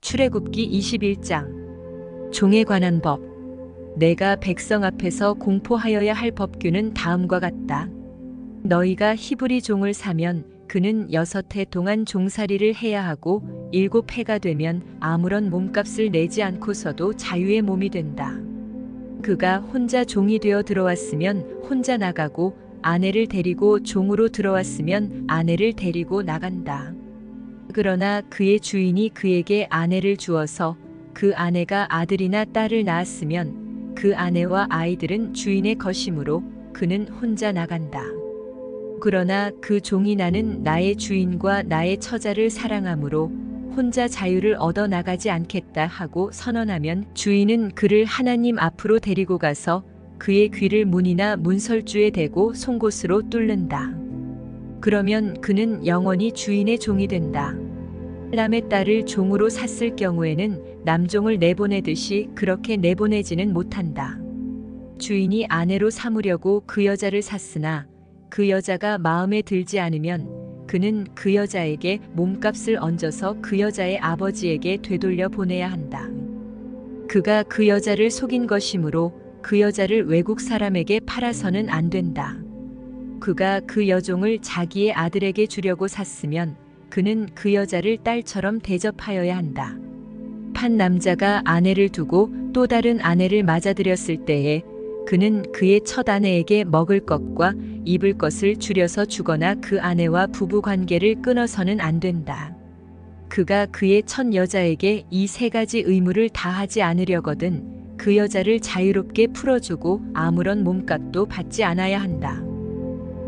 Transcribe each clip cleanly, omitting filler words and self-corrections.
출애굽기 21장. 종에 관한 법. 내가 백성 앞에서 공포하여야 할 법규는 다음과 같다. 너희가 히브리 종을 사면 그는 6해 동안 종살이를 해야 하고 7해가 되면 아무런 몸값을 내지 않고서도 자유의 몸이 된다. 그가 혼자 종이 되어 들어왔으면 혼자 나가고 아내를 데리고 종으로 들어왔으면 아내를 데리고 나간다. 그러나 그의 주인이 그에게 아내를 주어서 그 아내가 아들이나 딸을 낳았으면 그 아내와 아이들은 주인의 것이므로 그는 혼자 나간다. 그러나 그 종이 나는 나의 주인과 나의 처자를 사랑하므로 혼자 자유를 얻어 나가지 않겠다 하고 선언하면 주인은 그를 하나님 앞으로 데리고 가서 그의 귀를 문이나 문설주에 대고 송곳으로 뚫는다. 그러면 그는 영원히 주인의 종이 된다. 남의 딸을 종으로 샀을 경우에는 남종을 내보내듯이 그렇게 내보내지는 못한다. 주인이 아내로 삼으려고 그 여자를 샀으나 그 여자가 마음에 들지 않으면 그는 그 여자에게 몸값을 얹어서 그 여자의 아버지에게 되돌려 보내야 한다. 그가 그 여자를 속인 것이므로 그 여자를 외국 사람에게 팔아서는 안 된다. 그가 그 여종을 자기의 아들에게 주려고 샀으면 그는 그 여자를 딸처럼 대접하여야 한다. 판 남자가 아내를 두고 또 다른 아내를 맞아들였을 때에 그는 그의 첫 아내에게 먹을 것과 입을 것을 줄여서 주거나 그 아내와 부부 관계를 끊어서는 안 된다. 그가 그의 첫 여자에게 이 3가지 의무를 다하지 않으려거든 그 여자를 자유롭게 풀어주고 아무런 몸값도 받지 않아야 한다.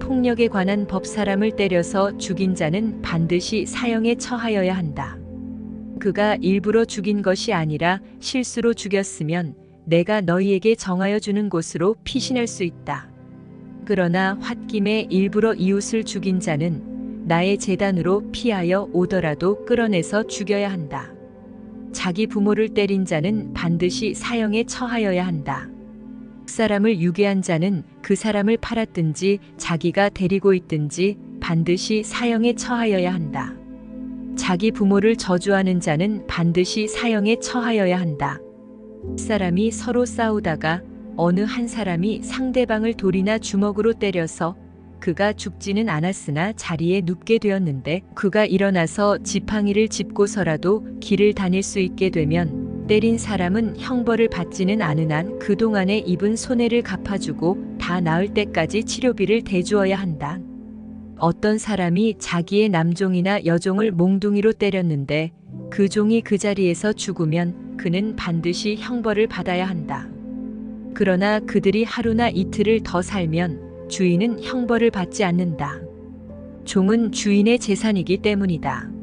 폭력에 관한 법. 사람을 때려서 죽인 자는 반드시 사형에 처하여야 한다. 그가 일부러 죽인 것이 아니라 실수로 죽였으면 내가 너희에게 정하여 주는 곳으로 피신할 수 있다. 그러나 홧김에 일부러 이웃을 죽인 자는 나의 제단으로 피하여 오더라도 끌어내서 죽여야 한다. 자기 부모를 때린 자는 반드시 사형에 처하여야 한다. 사람을 유괴한 자는 그 사람을 팔았든지 자기가 데리고 있든지 반드시 사형에 처하여야 한다. 자기 부모를 저주하는 자는 반드시 사형에 처하여야 한다. 사람이 서로 싸우다가 어느 한 사람이 상대방을 돌이나 주먹으로 때려서 그가 죽지는 않았으나 자리에 눕게 되었는데 그가 일어나서 지팡이를 짚고서라도 길을 다닐 수 있게 되면 때린 사람은 형벌을 받지는 않은 한 그동안에 입은 손해를 갚아주고 다 나을 때까지 치료비를 대주어야 한다. 어떤 사람이 자기의 남종이나 여종을 몽둥이로 때렸는데 그 종이 그 자리에서 죽으면 그는 반드시 형벌을 받아야 한다. 그러나 그들이 하루나 이틀을 더 살면 주인은 형벌을 받지 않는다. 종은 주인의 재산이기 때문이다.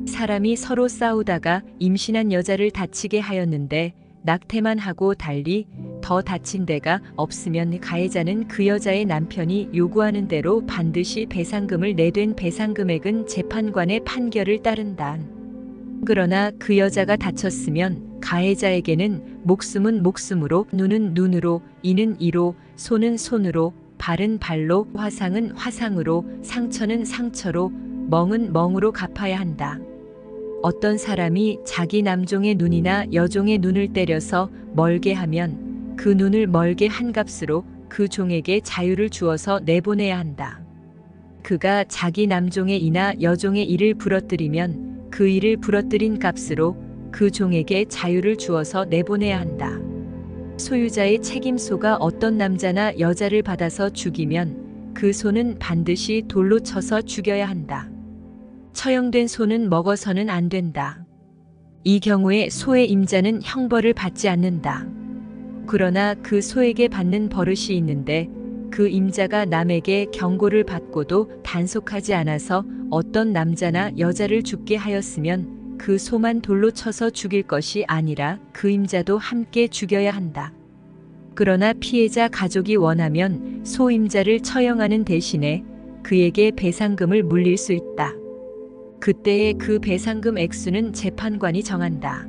사람이 서로 싸우다가 임신한 여자를 다치게 하였는데 낙태만 하고 달리 더 다친 데가 없으면 가해자는 그 여자의 남편이 요구하는 대로 반드시 배상금을 내된 배상금액은 재판관의 판결을 따른다. 그러나 그 여자가 다쳤으면 가해자에게는 목숨은 목숨으로, 눈은 눈으로, 이는 이로, 손은 손으로, 발은 발로, 화상은 화상으로, 상처는 상처로, 멍은 멍으로 갚아야 한다. 어떤 사람이 자기 남종의 눈이나 여종의 눈을 때려서 멀게 하면 그 눈을 멀게 한 값으로 그 종에게 자유를 주어서 내보내야 한다. 그가 자기 남종의 이나 여종의 이를 부러뜨리면 그 이를 부러뜨린 값으로 그 종에게 자유를 주어서 내보내야 한다. 소유자의 책임소가 어떤 남자나 여자를 받아서 죽이면 그 소는 반드시 돌로 쳐서 죽여야 한다. 처형된 소는 먹어서는 안 된다. 이 경우에 소의 임자는 형벌을 받지 않는다. 그러나 그 소에게 받는 버릇이 있는데 그 임자가 남에게 경고를 받고도 단속하지 않아서 어떤 남자나 여자를 죽게 하였으면 그 소만 돌로 쳐서 죽일 것이 아니라 그 임자도 함께 죽여야 한다. 그러나 피해자 가족이 원하면 소 임자를 처형하는 대신에 그에게 배상금을 물릴 수 있다. 그때의 그 배상금 액수는 재판관이 정한다.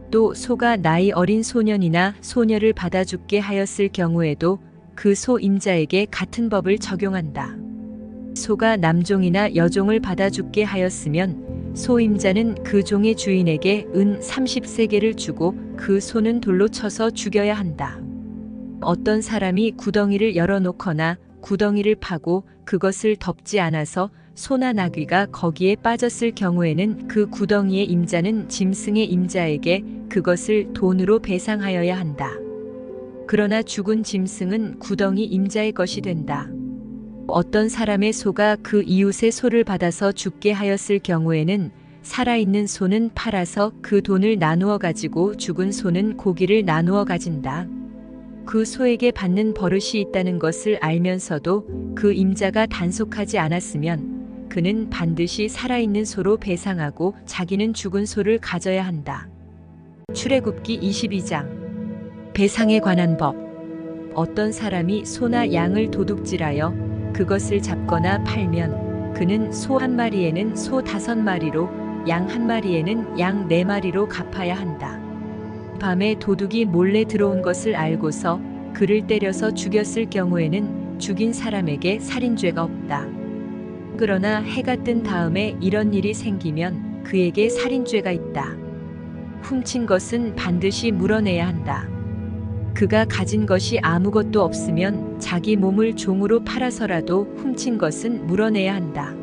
또 소가 나이 어린 소년이나 소녀를 받아 죽게 하였을 경우에도 그 소 임자에게 같은 법을 적용한다. 소가 남종이나 여종을 받아 죽게 하였으면 소임자는 그 종의 주인에게 은 30세겔을 주고 그 소는 돌로 쳐서 죽여야 한다. 어떤 사람이 구덩이를 열어놓거나 구덩이를 파고 그것을 덮지 않아서 소나 나귀가 거기에 빠졌을 경우에는 그 구덩이의 임자는 짐승의 임자에게 그것을 돈으로 배상하여야 한다. 그러나 죽은 짐승은 구덩이 임자의 것이 된다. 어떤 사람의 소가 그 이웃의 소를 받아서 죽게 하였을 경우에는 살아있는 소는 팔아서 그 돈을 나누어 가지고 죽은 소는 고기를 나누어 가진다. 그 소에게 받는 버릇이 있다는 것을 알면서도 그 임자가 단속하지 않았으면 그는 반드시 살아있는 소로 배상하고 자기는 죽은 소를 가져야 한다. 출애굽기 22장. 배상에 관한 법. 어떤 사람이 소나 양을 도둑질하여 그것을 잡거나 팔면 그는 소 한 마리에는 소 5마리로 양 한 마리에는 양 4마리로 갚아야 한다. 밤에 도둑이 몰래 들어온 것을 알고서 그를 때려서 죽였을 경우에는 죽인 사람에게 살인죄가 없다. 그러나 해가 뜬 다음에 이런 일이 생기면 그에게 살인죄가 있다. 훔친 것은 반드시 물어내야 한다. 그가 가진 것이 아무것도 없으면 자기 몸을 종으로 팔아서라도 훔친 것은 물어내야 한다.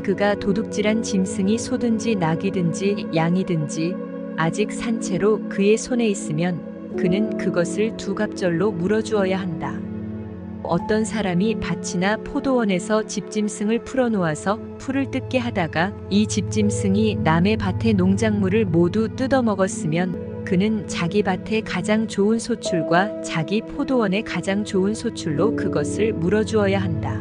그가 도둑질한 짐승이 소든지 나귀든지 양이든지 아직 산 채로 그의 손에 있으면 그는 그것을 2갑절로 물어주어야 한다. 어떤 사람이 밭이나 포도원에서 집짐승을 풀어놓아서 풀을 뜯게 하다가 이 집짐승이 남의 밭의 농작물을 모두 뜯어먹었으면 그는 자기 밭의 가장 좋은 소출과 자기 포도원의 가장 좋은 소출로 그것을 물어주어야 한다.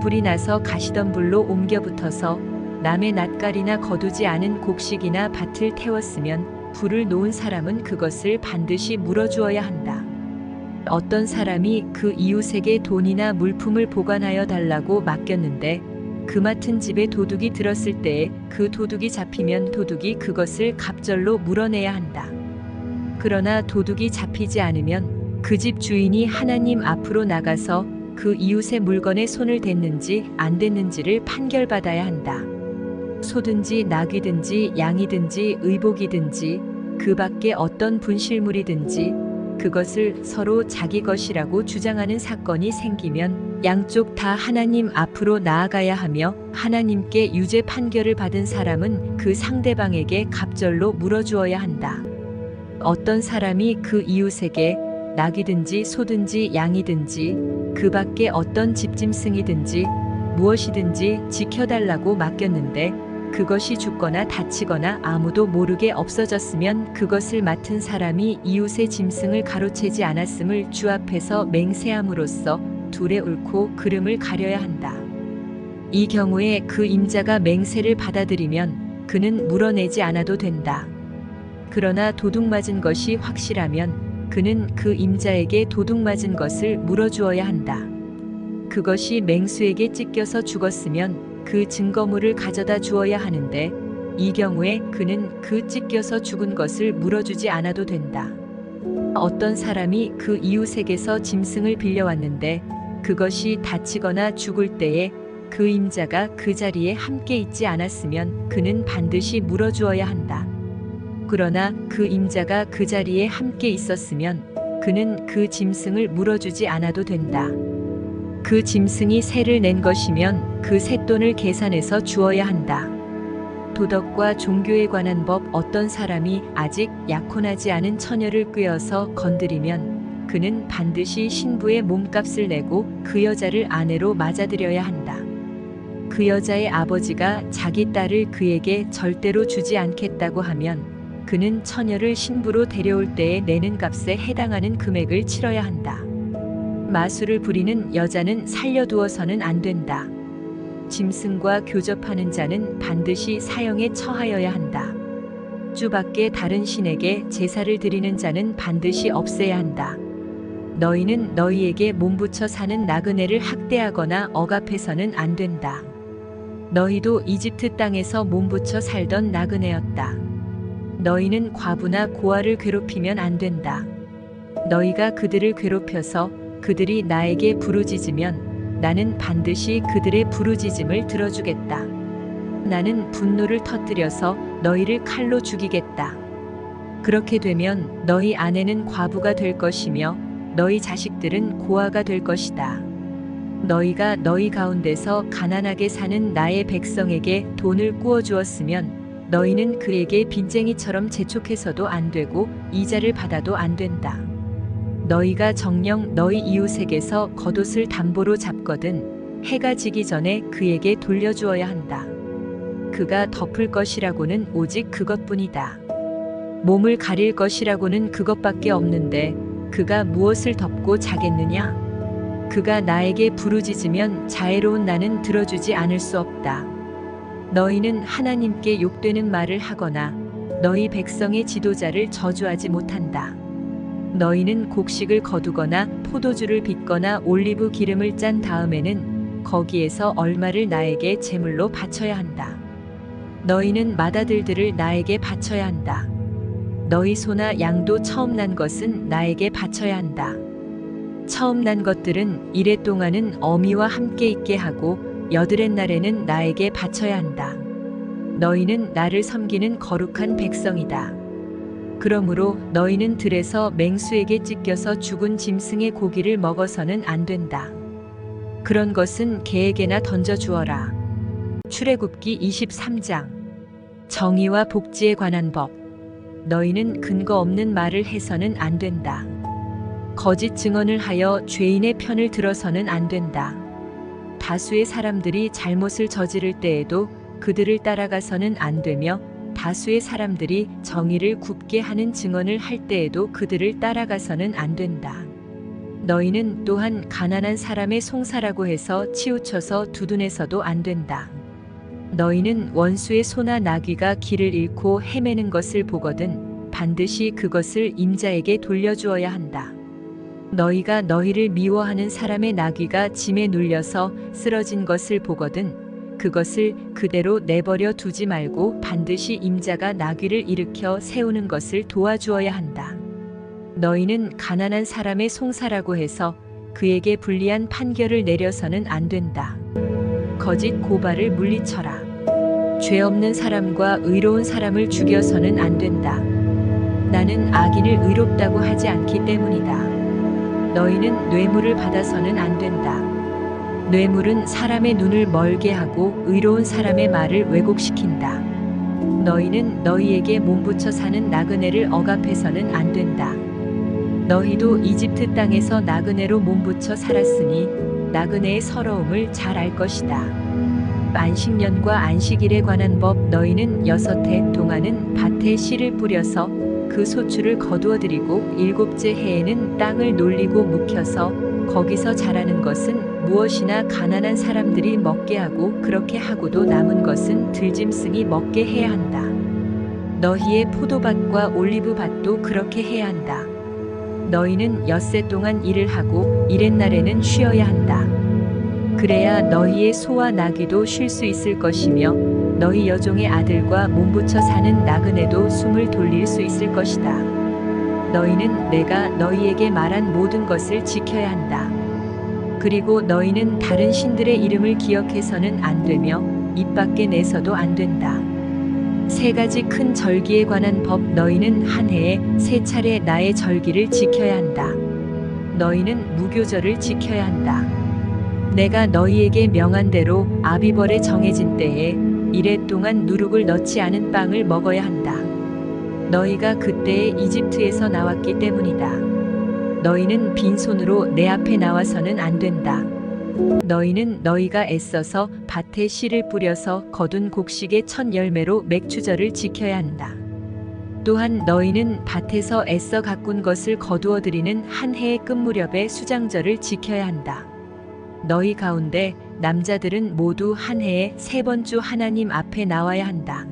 불이 나서 가시던 불로 옮겨 붙어서 남의 낫갈이나 거두지 않은 곡식이나 밭을 태웠으면 불을 놓은 사람은 그것을 반드시 물어주어야 한다. 어떤 사람이 그 이웃에게 돈이나 물품을 보관하여 달라고 맡겼는데 그 맡은 집에 도둑이 들었을 때에 그 도둑이 잡히면 도둑이 그것을 갑절로 물어내야 한다. 그러나 도둑이 잡히지 않으면 그 집 주인이 하나님 앞으로 나가서 그 이웃의 물건에 손을 댔는지 안 댔는지를 판결받아야 한다. 소든지 나귀든지 양이든지 의복이든지 그 밖에 어떤 분실물이든지 그것을 서로 자기 것이라고 주장하는 사건이 생기면 양쪽 다 하나님 앞으로 나아가야 하며 하나님께 유죄 판결을 받은 사람은 그 상대방에게 갑절로 물어주어야 한다. 어떤 사람이 그 이웃에게 나귀든지 소든지 양이든지 그 밖에 어떤 집짐승이든지 무엇이든지 지켜달라고 맡겼는데 그것이 죽거나 다치거나 아무도 모르게 없어졌으면 그것을 맡은 사람이 이웃의 짐승을 가로채지 않았음을 주 앞에서 맹세함으로써 둘에 옳고 그름을 가려야 한다. 이 경우에 그 임자가 맹세를 받아들이면 그는 물어내지 않아도 된다. 그러나 도둑 맞은 것이 확실하면 그는 그 임자에게 도둑 맞은 것을 물어주어야 한다. 그것이 맹수에게 찢겨서 죽었으면 그 증거물을 가져다 주어야 하는데 이 경우에 그는 그 찢겨서 죽은 것을 물어주지 않아도 된다. 어떤 사람이 그 이웃에게서 짐승을 빌려왔는데 그것이 다치거나 죽을 때에 그 임자가 그 자리에 함께 있지 않았으면 그는 반드시 물어주어야 한다. 그러나 그 임자가 그 자리에 함께 있었으면 그는 그 짐승을 물어주지 않아도 된다. 그 짐승이 세를 낸 것이면 그 쇳돈을 계산해서 주어야 한다. 도덕과 종교에 관한 법. 어떤 사람이 아직 약혼하지 않은 처녀를 꾀어서 건드리면 그는 반드시 신부의 몸값을 내고 그 여자를 아내로 맞아들여야 한다. 그 여자의 아버지가 자기 딸을 그에게 절대로 주지 않겠다고 하면 그는 처녀를 신부로 데려올 때에 내는 값에 해당하는 금액을 치러야 한다. 마술을 부리는 여자는 살려두어서는 안 된다. 짐승과 교접하는 자는 반드시 사형에 처하여야 한다. 주 밖에 다른 신에게 제사를 드리는 자는 반드시 없애야 한다. 너희는 너희에게 몸붙여 사는 나그네를 학대하거나 억압해서는 안 된다. 너희도 이집트 땅에서 몸붙여 살던 나그네였다. 너희는 과부나 고아를 괴롭히면 안 된다. 너희가 그들을 괴롭혀서 그들이 나에게 부르짖으면 나는 반드시 그들의 부르짖음을 들어주겠다. 나는 분노를 터뜨려서 너희를 칼로 죽이겠다. 그렇게 되면 너희 아내는 과부가 될 것이며 너희 자식들은 고아가 될 것이다. 너희가 너희 가운데서 가난하게 사는 나의 백성에게 돈을 꾸어 주었으면 너희는 그에게 빚쟁이처럼 재촉해서도 안 되고 이자를 받아도 안 된다. 너희가 정녕 너희 이웃에게서 겉옷을 담보로 잡거든 해가 지기 전에 그에게 돌려주어야 한다. 그가 덮을 것이라고는 오직 그것뿐이다. 몸을 가릴 것이라고는 그것밖에 없는데 그가 무엇을 덮고 자겠느냐? 그가 나에게 부르짖으면 자애로운 나는 들어주지 않을 수 없다. 너희는 하나님께 욕되는 말을 하거나 너희 백성의 지도자를 저주하지 못한다. 너희는 곡식을 거두거나 포도주를 빚거나 올리브 기름을 짠 다음에는 거기에서 얼마를 나에게 제물로 바쳐야 한다. 너희는 맏아들들을 나에게 바쳐야 한다. 너희 소나 양도 처음 난 것은 나에게 바쳐야 한다. 처음 난 것들은 이레 동안은 어미와 함께 있게 하고 여드렛 날에는 나에게 바쳐야 한다. 너희는 나를 섬기는 거룩한 백성이다. 그러므로 너희는 들에서 맹수에게 찢겨서 죽은 짐승의 고기를 먹어서는 안 된다. 그런 것은 개에게나 던져 주어라. 출애굽기 23장. 정의와 복지에 관한 법. 너희는 근거 없는 말을 해서는 안 된다. 거짓 증언을 하여 죄인의 편을 들어서는 안 된다. 다수의 사람들이 잘못을 저지를 때에도 그들을 따라가서는 안 되며 다수의 사람들이 정의를 굽게 하는 증언을 할 때에도 그들을 따라가서는 안 된다. 너희는 또한 가난한 사람의 송사라고 해서 치우쳐서 두둔해서도 안 된다. 너희는 원수의 소나 나귀가 길을 잃고 헤매는 것을 보거든 반드시 그것을 임자에게 돌려주어야 한다. 너희가 너희를 미워하는 사람의 나귀가 짐에 눌려서 쓰러진 것을 보거든 그것을 그대로 내버려 두지 말고 반드시 임자가 나귀를 일으켜 세우는 것을 도와주어야 한다. 너희는 가난한 사람의 송사라고 해서 그에게 불리한 판결을 내려서는 안 된다. 거짓 고발을 물리쳐라. 죄 없는 사람과 의로운 사람을 죽여서는 안 된다. 나는 악인을 의롭다고 하지 않기 때문이다. 너희는 뇌물을 받아서는 안 된다. 뇌물은 사람의 눈을 멀게 하고 의로운 사람의 말을 왜곡시킨다. 너희는 너희에게 몸부쳐 사는 나그네를 억압해서는 안 된다. 너희도 이집트 땅에서 나그네로 몸부쳐 살았으니 나그네의 서러움을 잘 알 것이다. 안식년과 안식일에 관한 법. 너희는 6해 동안은 밭에 씨를 뿌려서 그 소출을 거두어 드리고 7째 해에는 땅을 놀리고 묵혀서 거기서 자라는 것은 무엇이나 가난한 사람들이 먹게 하고 그렇게 하고도 남은 것은 들짐승이 먹게 해야 한다. 너희의 포도밭과 올리브밭도 그렇게 해야 한다. 너희는 엿새 동안 일을 하고 이렛날에는 쉬어야 한다. 그래야 너희의 소와 나귀도 쉴 수 있을 것이며 너희 여종의 아들과 몸부쳐 사는 나그네도 숨을 돌릴 수 있을 것이다. 너희는 내가 너희에게 말한 모든 것을 지켜야 한다. 그리고 너희는 다른 신들의 이름을 기억해서는 안 되며 입 밖에 내서도 안 된다. 3가지 큰 절기에 관한 법. 너희는 한 해에 3차례 나의 절기를 지켜야 한다. 너희는 무교절을 지켜야 한다. 내가 너희에게 명한 대로 아비벌에 정해진 때에 이레 동안 누룩을 넣지 않은 빵을 먹어야 한다. 너희가 그때에 이집트에서 나왔기 때문이다. 너희는 빈손으로 내 앞에 나와서는 안 된다. 너희는 너희가 애써서 밭에 씨를 뿌려서 거둔 곡식의 첫 열매로 맥주절을 지켜야 한다. 또한 너희는 밭에서 애써 가꾼 것을 거두어 드리는 한 해의 끝무렵에 수장절을 지켜야 한다. 너희 가운데 남자들은 모두 한 해에 3번 주 하나님 앞에 나와야 한다.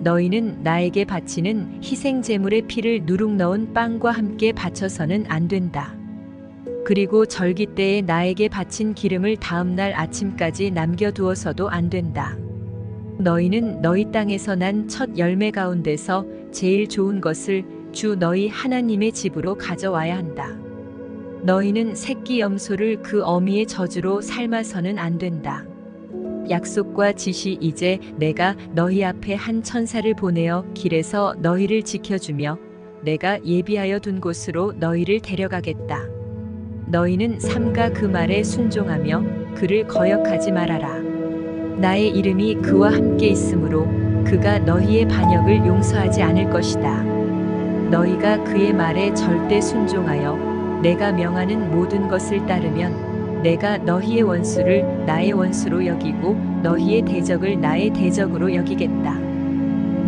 너희는 나에게 바치는 희생 제물의 피를 누룩 넣은 빵과 함께 바쳐서는 안 된다. 그리고 절기 때에 나에게 바친 기름을 다음 날 아침까지 남겨두어서도 안 된다. 너희는 너희 땅에서 난 첫 열매 가운데서 제일 좋은 것을 주 너희 하나님의 집으로 가져와야 한다. 너희는 새끼 염소를 그 어미의 젖으로 삶아서는 안 된다. 약속과 지시 이제 내가 너희 앞에 한 천사를 보내어 길에서 너희를 지켜주며 내가 예비하여 둔 곳으로 너희를 데려가겠다. 너희는 삼가 그 말에 순종하며 그를 거역하지 말아라. 나의 이름이 그와 함께 있으므로 그가 너희의 반역을 용서하지 않을 것이다. 너희가 그의 말에 절대 순종하여 내가 명하는 모든 것을 따르면 내가 너희의 원수를 나의 원수로 여기고 너희의 대적을 나의 대적으로 여기겠다.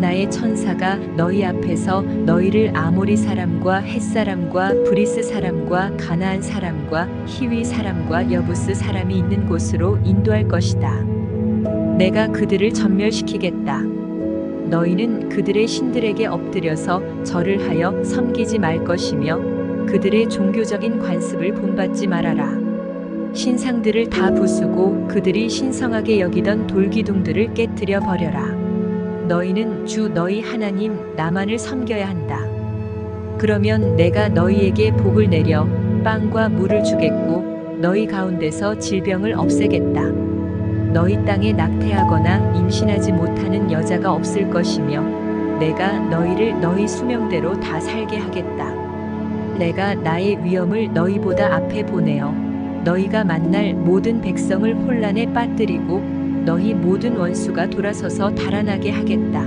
나의 천사가 너희 앞에서 너희를 아모리 사람과 헷 사람과 브리스 사람과 가나안 사람과 히위 사람과 여부스 사람이 있는 곳으로 인도할 것이다. 내가 그들을 전멸시키겠다. 너희는 그들의 신들에게 엎드려서 절을 하여 섬기지 말 것이며 그들의 종교적인 관습을 본받지 말아라. 신상들을 다 부수고 그들이 신성하게 여기던 돌기둥들을 깨뜨려 버려라. 너희는 주 너희 하나님 나만을 섬겨야 한다. 그러면 내가 너희에게 복을 내려 빵과 물을 주겠고 너희 가운데서 질병을 없애겠다. 너희 땅에 낙태하거나 임신하지 못하는 여자가 없을 것이며 내가 너희를 너희 수명대로 다 살게 하겠다. 내가 나의 위엄을 너희보다 앞에 보내어 너희가 만날 모든 백성을 혼란에 빠뜨리고 너희 모든 원수가 돌아서서 달아나게 하겠다.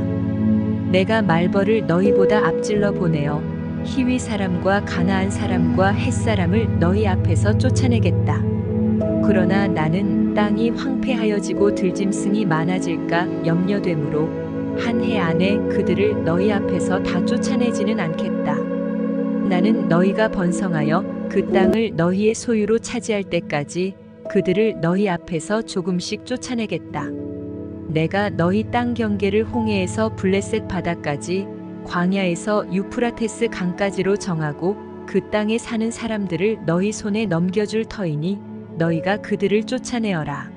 내가 말벌을 너희보다 앞질러 보내어 히위 사람과 가나안 사람과 헷 사람을 너희 앞에서 쫓아내겠다. 그러나 나는 땅이 황폐하여지고 들짐승이 많아질까 염려되므로 한 해 안에 그들을 너희 앞에서 다 쫓아내지는 않겠다. 나는 너희가 번성하여 그 땅을 너희의 소유로 차지할 때까지 그들을 너희 앞에서 조금씩 쫓아내겠다. 내가 너희 땅 경계를 홍해에서 블레셋 바다까지 광야에서 유프라테스 강까지로 정하고 그 땅에 사는 사람들을 너희 손에 넘겨줄 터이니 너희가 그들을 쫓아내어라.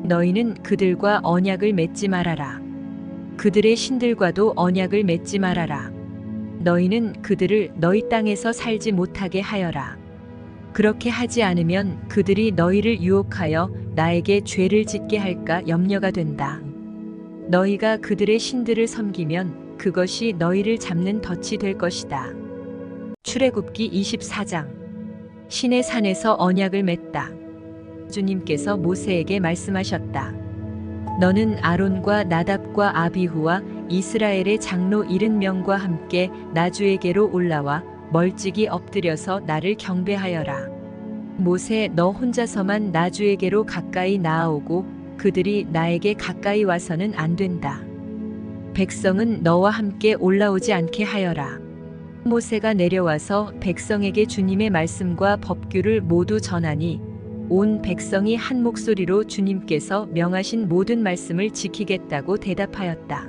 너희는 그들과 언약을 맺지 말아라. 그들의 신들과도 언약을 맺지 말아라. 너희는 그들을 너희 땅에서 살지 못하게 하여라. 그렇게 하지 않으면 그들이 너희를 유혹하여 나에게 죄를 짓게 할까 염려가 된다. 너희가 그들의 신들을 섬기면 그것이 너희를 잡는 덫이 될 것이다. 출애굽기 24장. 신의 산에서 언약을 맺다. 주님께서 모세에게 말씀하셨다. 너는 아론과 나답과 아비후와 이스라엘의 장로 70명과 함께 나 주에게로 올라와 멀찍이 엎드려서 나를 경배하여라. 모세 너 혼자서만 나 주에게로 가까이 나아오고 그들이 나에게 가까이 와서는 안 된다. 백성은 너와 함께 올라오지 않게 하여라. 모세가 내려와서 백성에게 주님의 말씀과 법규를 모두 전하니 온 백성이 한 목소리로 주님께서 명하신 모든 말씀을 지키겠다고 대답하였다.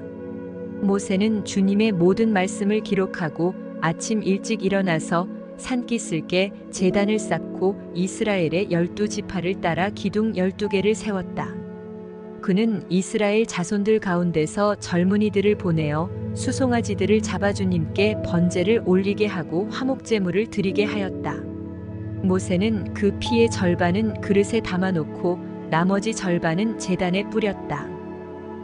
모세는 주님의 모든 말씀을 기록하고 아침 일찍 일어나서 산기슭에 제단을 쌓고 이스라엘의 12지파를 따라 기둥 12개를 세웠다. 그는 이스라엘 자손들 가운데서 젊은이들을 보내어 수송아지들을 잡아 주님께 번제를 올리게 하고 화목제물을 드리게 하였다. 모세는 그 피의 절반은 그릇에 담아놓고 나머지 절반은 제단에 뿌렸다.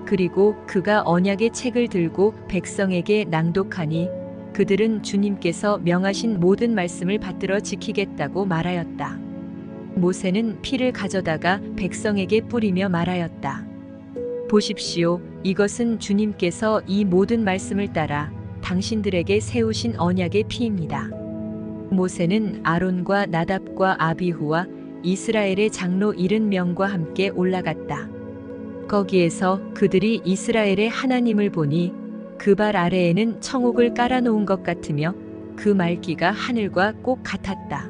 그리고 그가 언약의 책을 들고 백성에게 낭독하니 그들은 주님께서 명하신 모든 말씀을 받들어 지키겠다고 말하였다. 모세는 피를 가져다가 백성에게 뿌리며 말하였다. 보십시오, 이것은 주님께서 이 모든 말씀을 따라 당신들에게 세우신 언약의 피입니다. 모세는 아론과 나답과 아비후와 이스라엘의 장로 70명과 함께 올라갔다. 거기에서 그들이 이스라엘의 하나님을 보니 그 발 아래에는 청옥을 깔아놓은 것 같으며 그 말기가 하늘과 꼭 같았다.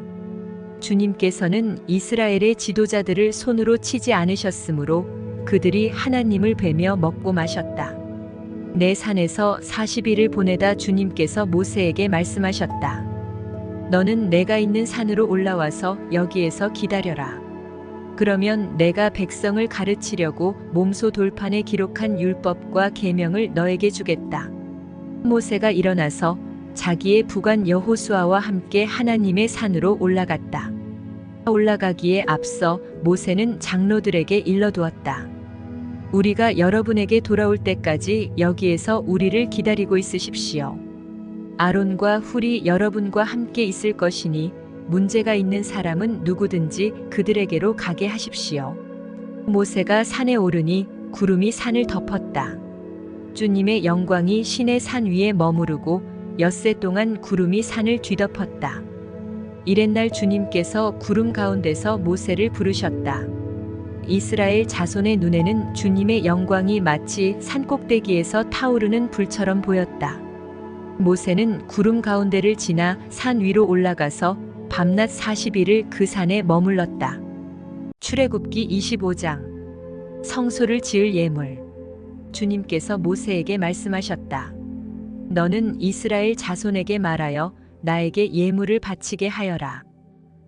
주님께서는 이스라엘의 지도자들을 손으로 치지 않으셨으므로 그들이 하나님을 뵈며 먹고 마셨다. 내 산에서 40일을 보내다 주님께서 모세에게 말씀하셨다. 너는 내가 있는 산으로 올라와서 여기에서 기다려라. 그러면 내가 백성을 가르치려고 몸소 돌판에 기록한 율법과 계명을 너에게 주겠다. 모세가 일어나서 자기의 부관 여호수아와 함께 하나님의 산으로 올라갔다. 올라가기에 앞서 모세는 장로들에게 일러두었다. 우리가 여러분에게 돌아올 때까지 여기에서 우리를 기다리고 있으십시오. 아론과 훌이 여러분과 함께 있을 것이니 문제가 있는 사람은 누구든지 그들에게로 가게 하십시오. 모세가 산에 오르니 구름이 산을 덮었다. 주님의 영광이 신의 산 위에 머무르고 엿새 동안 구름이 산을 뒤덮었다. 이튿날 주님께서 구름 가운데서 모세를 부르셨다. 이스라엘 자손의 눈에는 주님의 영광이 마치 산꼭대기에서 타오르는 불처럼 보였다. 모세는 구름 가운데를 지나 산 위로 올라가서 밤낮 40일을 그 산에 머물렀다. 출애굽기 25장. 성소를 지을 예물. 주님께서 모세에게 말씀하셨다. 너는 이스라엘 자손에게 말하여 나에게 예물을 바치게 하여라.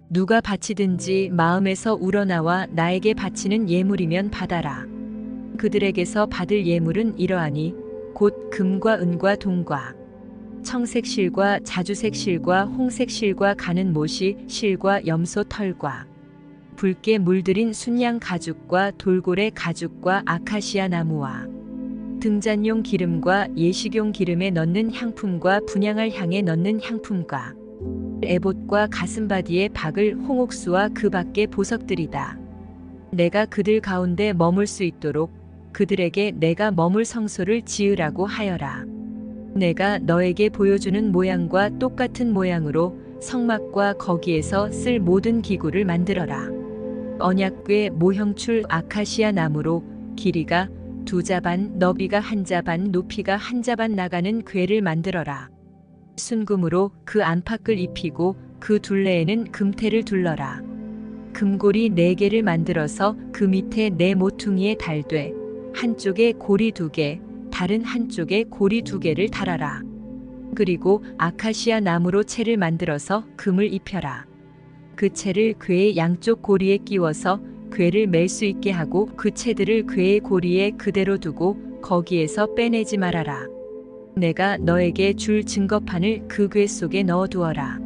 누가 바치든지 마음에서 우러나와 나에게 바치는 예물이면 받아라. 그들에게서 받을 예물은 이러하니 곧 금과 은과 동과 청색 실과 자주색 실과 홍색 실과 가는 모시 실과 염소 털과 붉게 물들인 순양 가죽과 돌고래 가죽과 아카시아 나무와 등잔용 기름과 예식용 기름에 넣는 향품과 분향할 향에 넣는 향품과 에봇과 가슴바디에 박을 홍옥수와 그 밖의 보석들이다. 내가 그들 가운데 머물 수 있도록 그들에게 내가 머물 성소를 지으라고 하여라. 내가 너에게 보여주는 모양과 똑같은 모양으로 성막과 거기에서 쓸 모든 기구를 만들어라. 언약궤 모형출 아카시아 나무로 길이가 2자반, 너비가 1자반, 높이가 1자반 나가는 궤를 만들어라. 순금으로 그 안팎을 입히고 그 둘레에는 금테를 둘러라. 금고리 4개를 만들어서 그 밑에 4 모퉁이에 달되 한쪽에 고리 2개, 다른 한쪽에 고리 2개를 달아라. 그리고 아카시아 나무로 채를 만들어서 금을 입혀라. 그 채를 궤의 양쪽 고리에 끼워서 궤를 맬 수 있게 하고 그 채들을 궤의 고리에 그대로 두고 거기에서 빼내지 말아라. 내가 너에게 줄 증거판을 그 궤 속에 넣어두어라.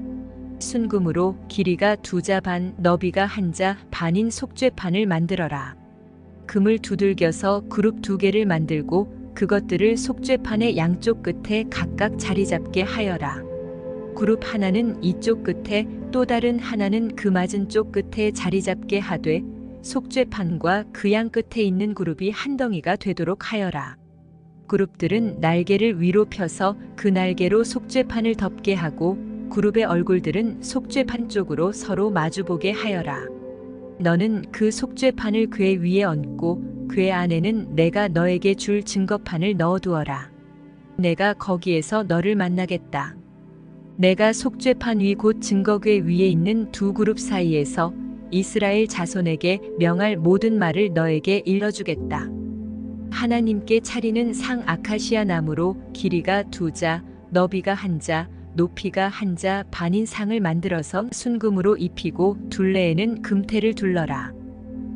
순금으로 길이가 2자반, 너비가 1자 반인 속죄판을 만들어라. 금을 두들겨서 그룹 2개를 만들고 그것들을 속죄판의 양쪽 끝에 각각 자리 잡게 하여라. 그룹 하나는 이쪽 끝에 또 다른 하나는 그 맞은 쪽 끝에 자리 잡게 하되 속죄판과 그 양 끝에 있는 그룹이 한 덩이가 되도록 하여라. 그룹들은 날개를 위로 펴서 그 날개로 속죄판을 덮게 하고 그룹의 얼굴들은 속죄판 쪽으로 서로 마주보게 하여라. 너는 그 속죄판을 궤 위에 얹고 궤 안에는 내가 너에게 줄 증거판을 넣어두어라. 내가 거기에서 너를 만나겠다. 내가 속죄판 위 곧 증거궤 위에 있는 2 그룹 사이에서 이스라엘 자손에게 명할 모든 말을 너에게 일러주겠다. 하나님께 차리는 상 아카시아 나무로 길이가 2자, 너비가 1자, 높이가 1자 반인 상을 만들어서 순금으로 입히고 둘레에는 금테를 둘러라.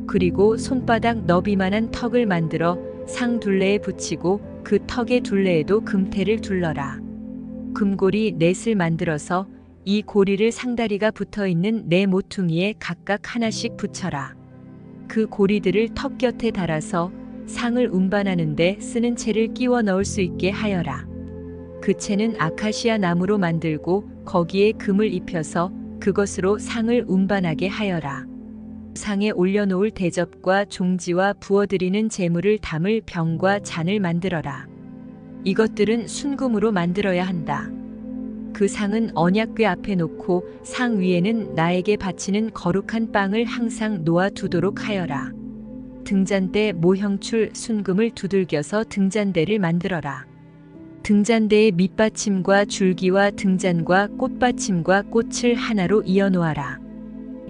그리고 손바닥 너비만한 턱을 만들어 상 둘레에 붙이고 그 턱의 둘레에도 금테를 둘러라. 금고리 4을 만들어서 이 고리를 상다리가 붙어있는 4 모퉁이에 각각 하나씩 붙여라. 그 고리들을 턱 곁에 달아서 상을 운반하는데 쓰는 채를 끼워 넣을 수 있게 하여라. 그 채는 아카시아 나무로 만들고 거기에 금을 입혀서 그것으로 상을 운반하게 하여라. 상에 올려놓을 대접과 종지와 부어드리는 제물을 담을 병과 잔을 만들어라. 이것들은 순금으로 만들어야 한다. 그 상은 언약궤 앞에 놓고 상 위에는 나에게 바치는 거룩한 빵을 항상 놓아두도록 하여라. 등잔대 모형출 순금을 두들겨서 등잔대를 만들어라. 등잔대의 밑받침과 줄기와 등잔과 꽃받침과 꽃을 하나로 이어놓아라.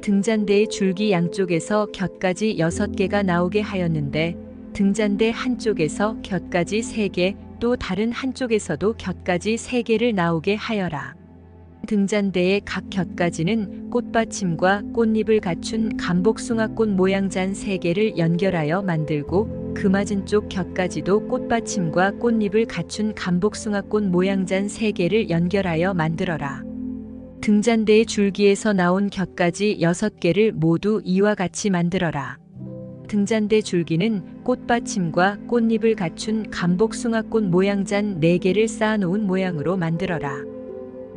등잔대의 줄기 양쪽에서 곁가지 6개가 나오게 하였는데 등잔대 한쪽에서 곁가지 3개, 또 다른 한쪽에서도 곁가지 3개를 나오게 하여라. 등잔대의 각 곁가지는 꽃받침과 꽃잎을 갖춘 감복숭아꽃 모양 잔 3개를 연결하여 만들고 그 맞은 쪽 곁가지도 꽃받침과 꽃잎을 갖춘 감복숭아꽃 모양 잔 3개를 연결하여 만들어라. 등잔대의 줄기에서 나온 곁가지 6개를 모두 이와 같이 만들어라. 등잔대 줄기는 꽃받침과 꽃잎을 갖춘 감복숭아꽃 모양잔 4개를 쌓아놓은 모양으로 만들어라.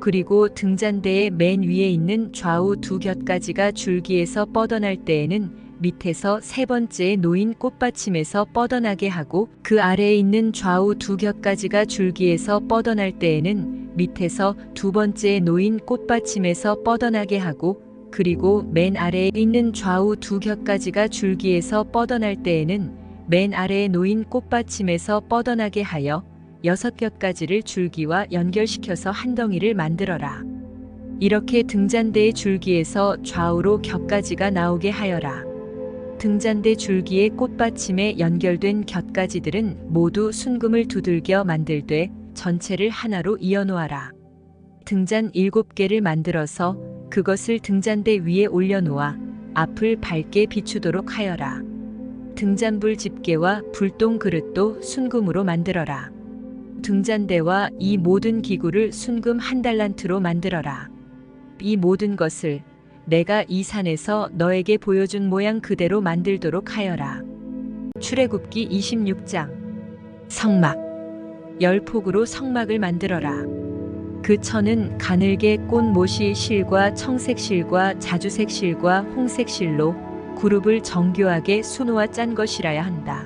그리고 등잔대의 맨 위에 있는 좌우 두 곁가지가 줄기에서 뻗어날 때에는 밑에서 세 번째에 놓인 꽃받침에서 뻗어나게 하고, 그 아래에 있는 좌우 두 곁가지가 줄기에서 뻗어날 때에는 밑에서 두 번째에 놓인 꽃받침에서 뻗어나게 하고, 그리고 맨 아래에 있는 좌우 두 곁가지가 줄기에서 뻗어날 때에는 맨 아래에 놓인 꽃받침에서 뻗어나게 하여 6곁가지를 줄기와 연결시켜서 한 덩이를 만들어라. 이렇게 등잔대의 줄기에서 좌우로 곁가지가 나오게 하여라. 등잔대 줄기의 꽃받침에 연결된 곁가지들은 모두 순금을 두들겨 만들되 전체를 하나로 이어놓아라. 등잔 7개를 만들어서 그것을 등잔대 위에 올려놓아 앞을 밝게 비추도록 하여라. 등잔불 집게와 불똥 그릇도 순금으로 만들어라. 등잔대와 이 모든 기구를 순금 1달란트로 만들어라. 이 모든 것을 내가 이 산에서 너에게 보여준 모양 그대로 만들도록 하여라. 출애굽기 26장. 성막. 10폭으로 성막을 만들어라. 그 천은 가늘게 꼰 모시 실과 청색 실과 자주색 실과 홍색 실로 그룹을 정교하게 수놓아 짠 것이라야 한다.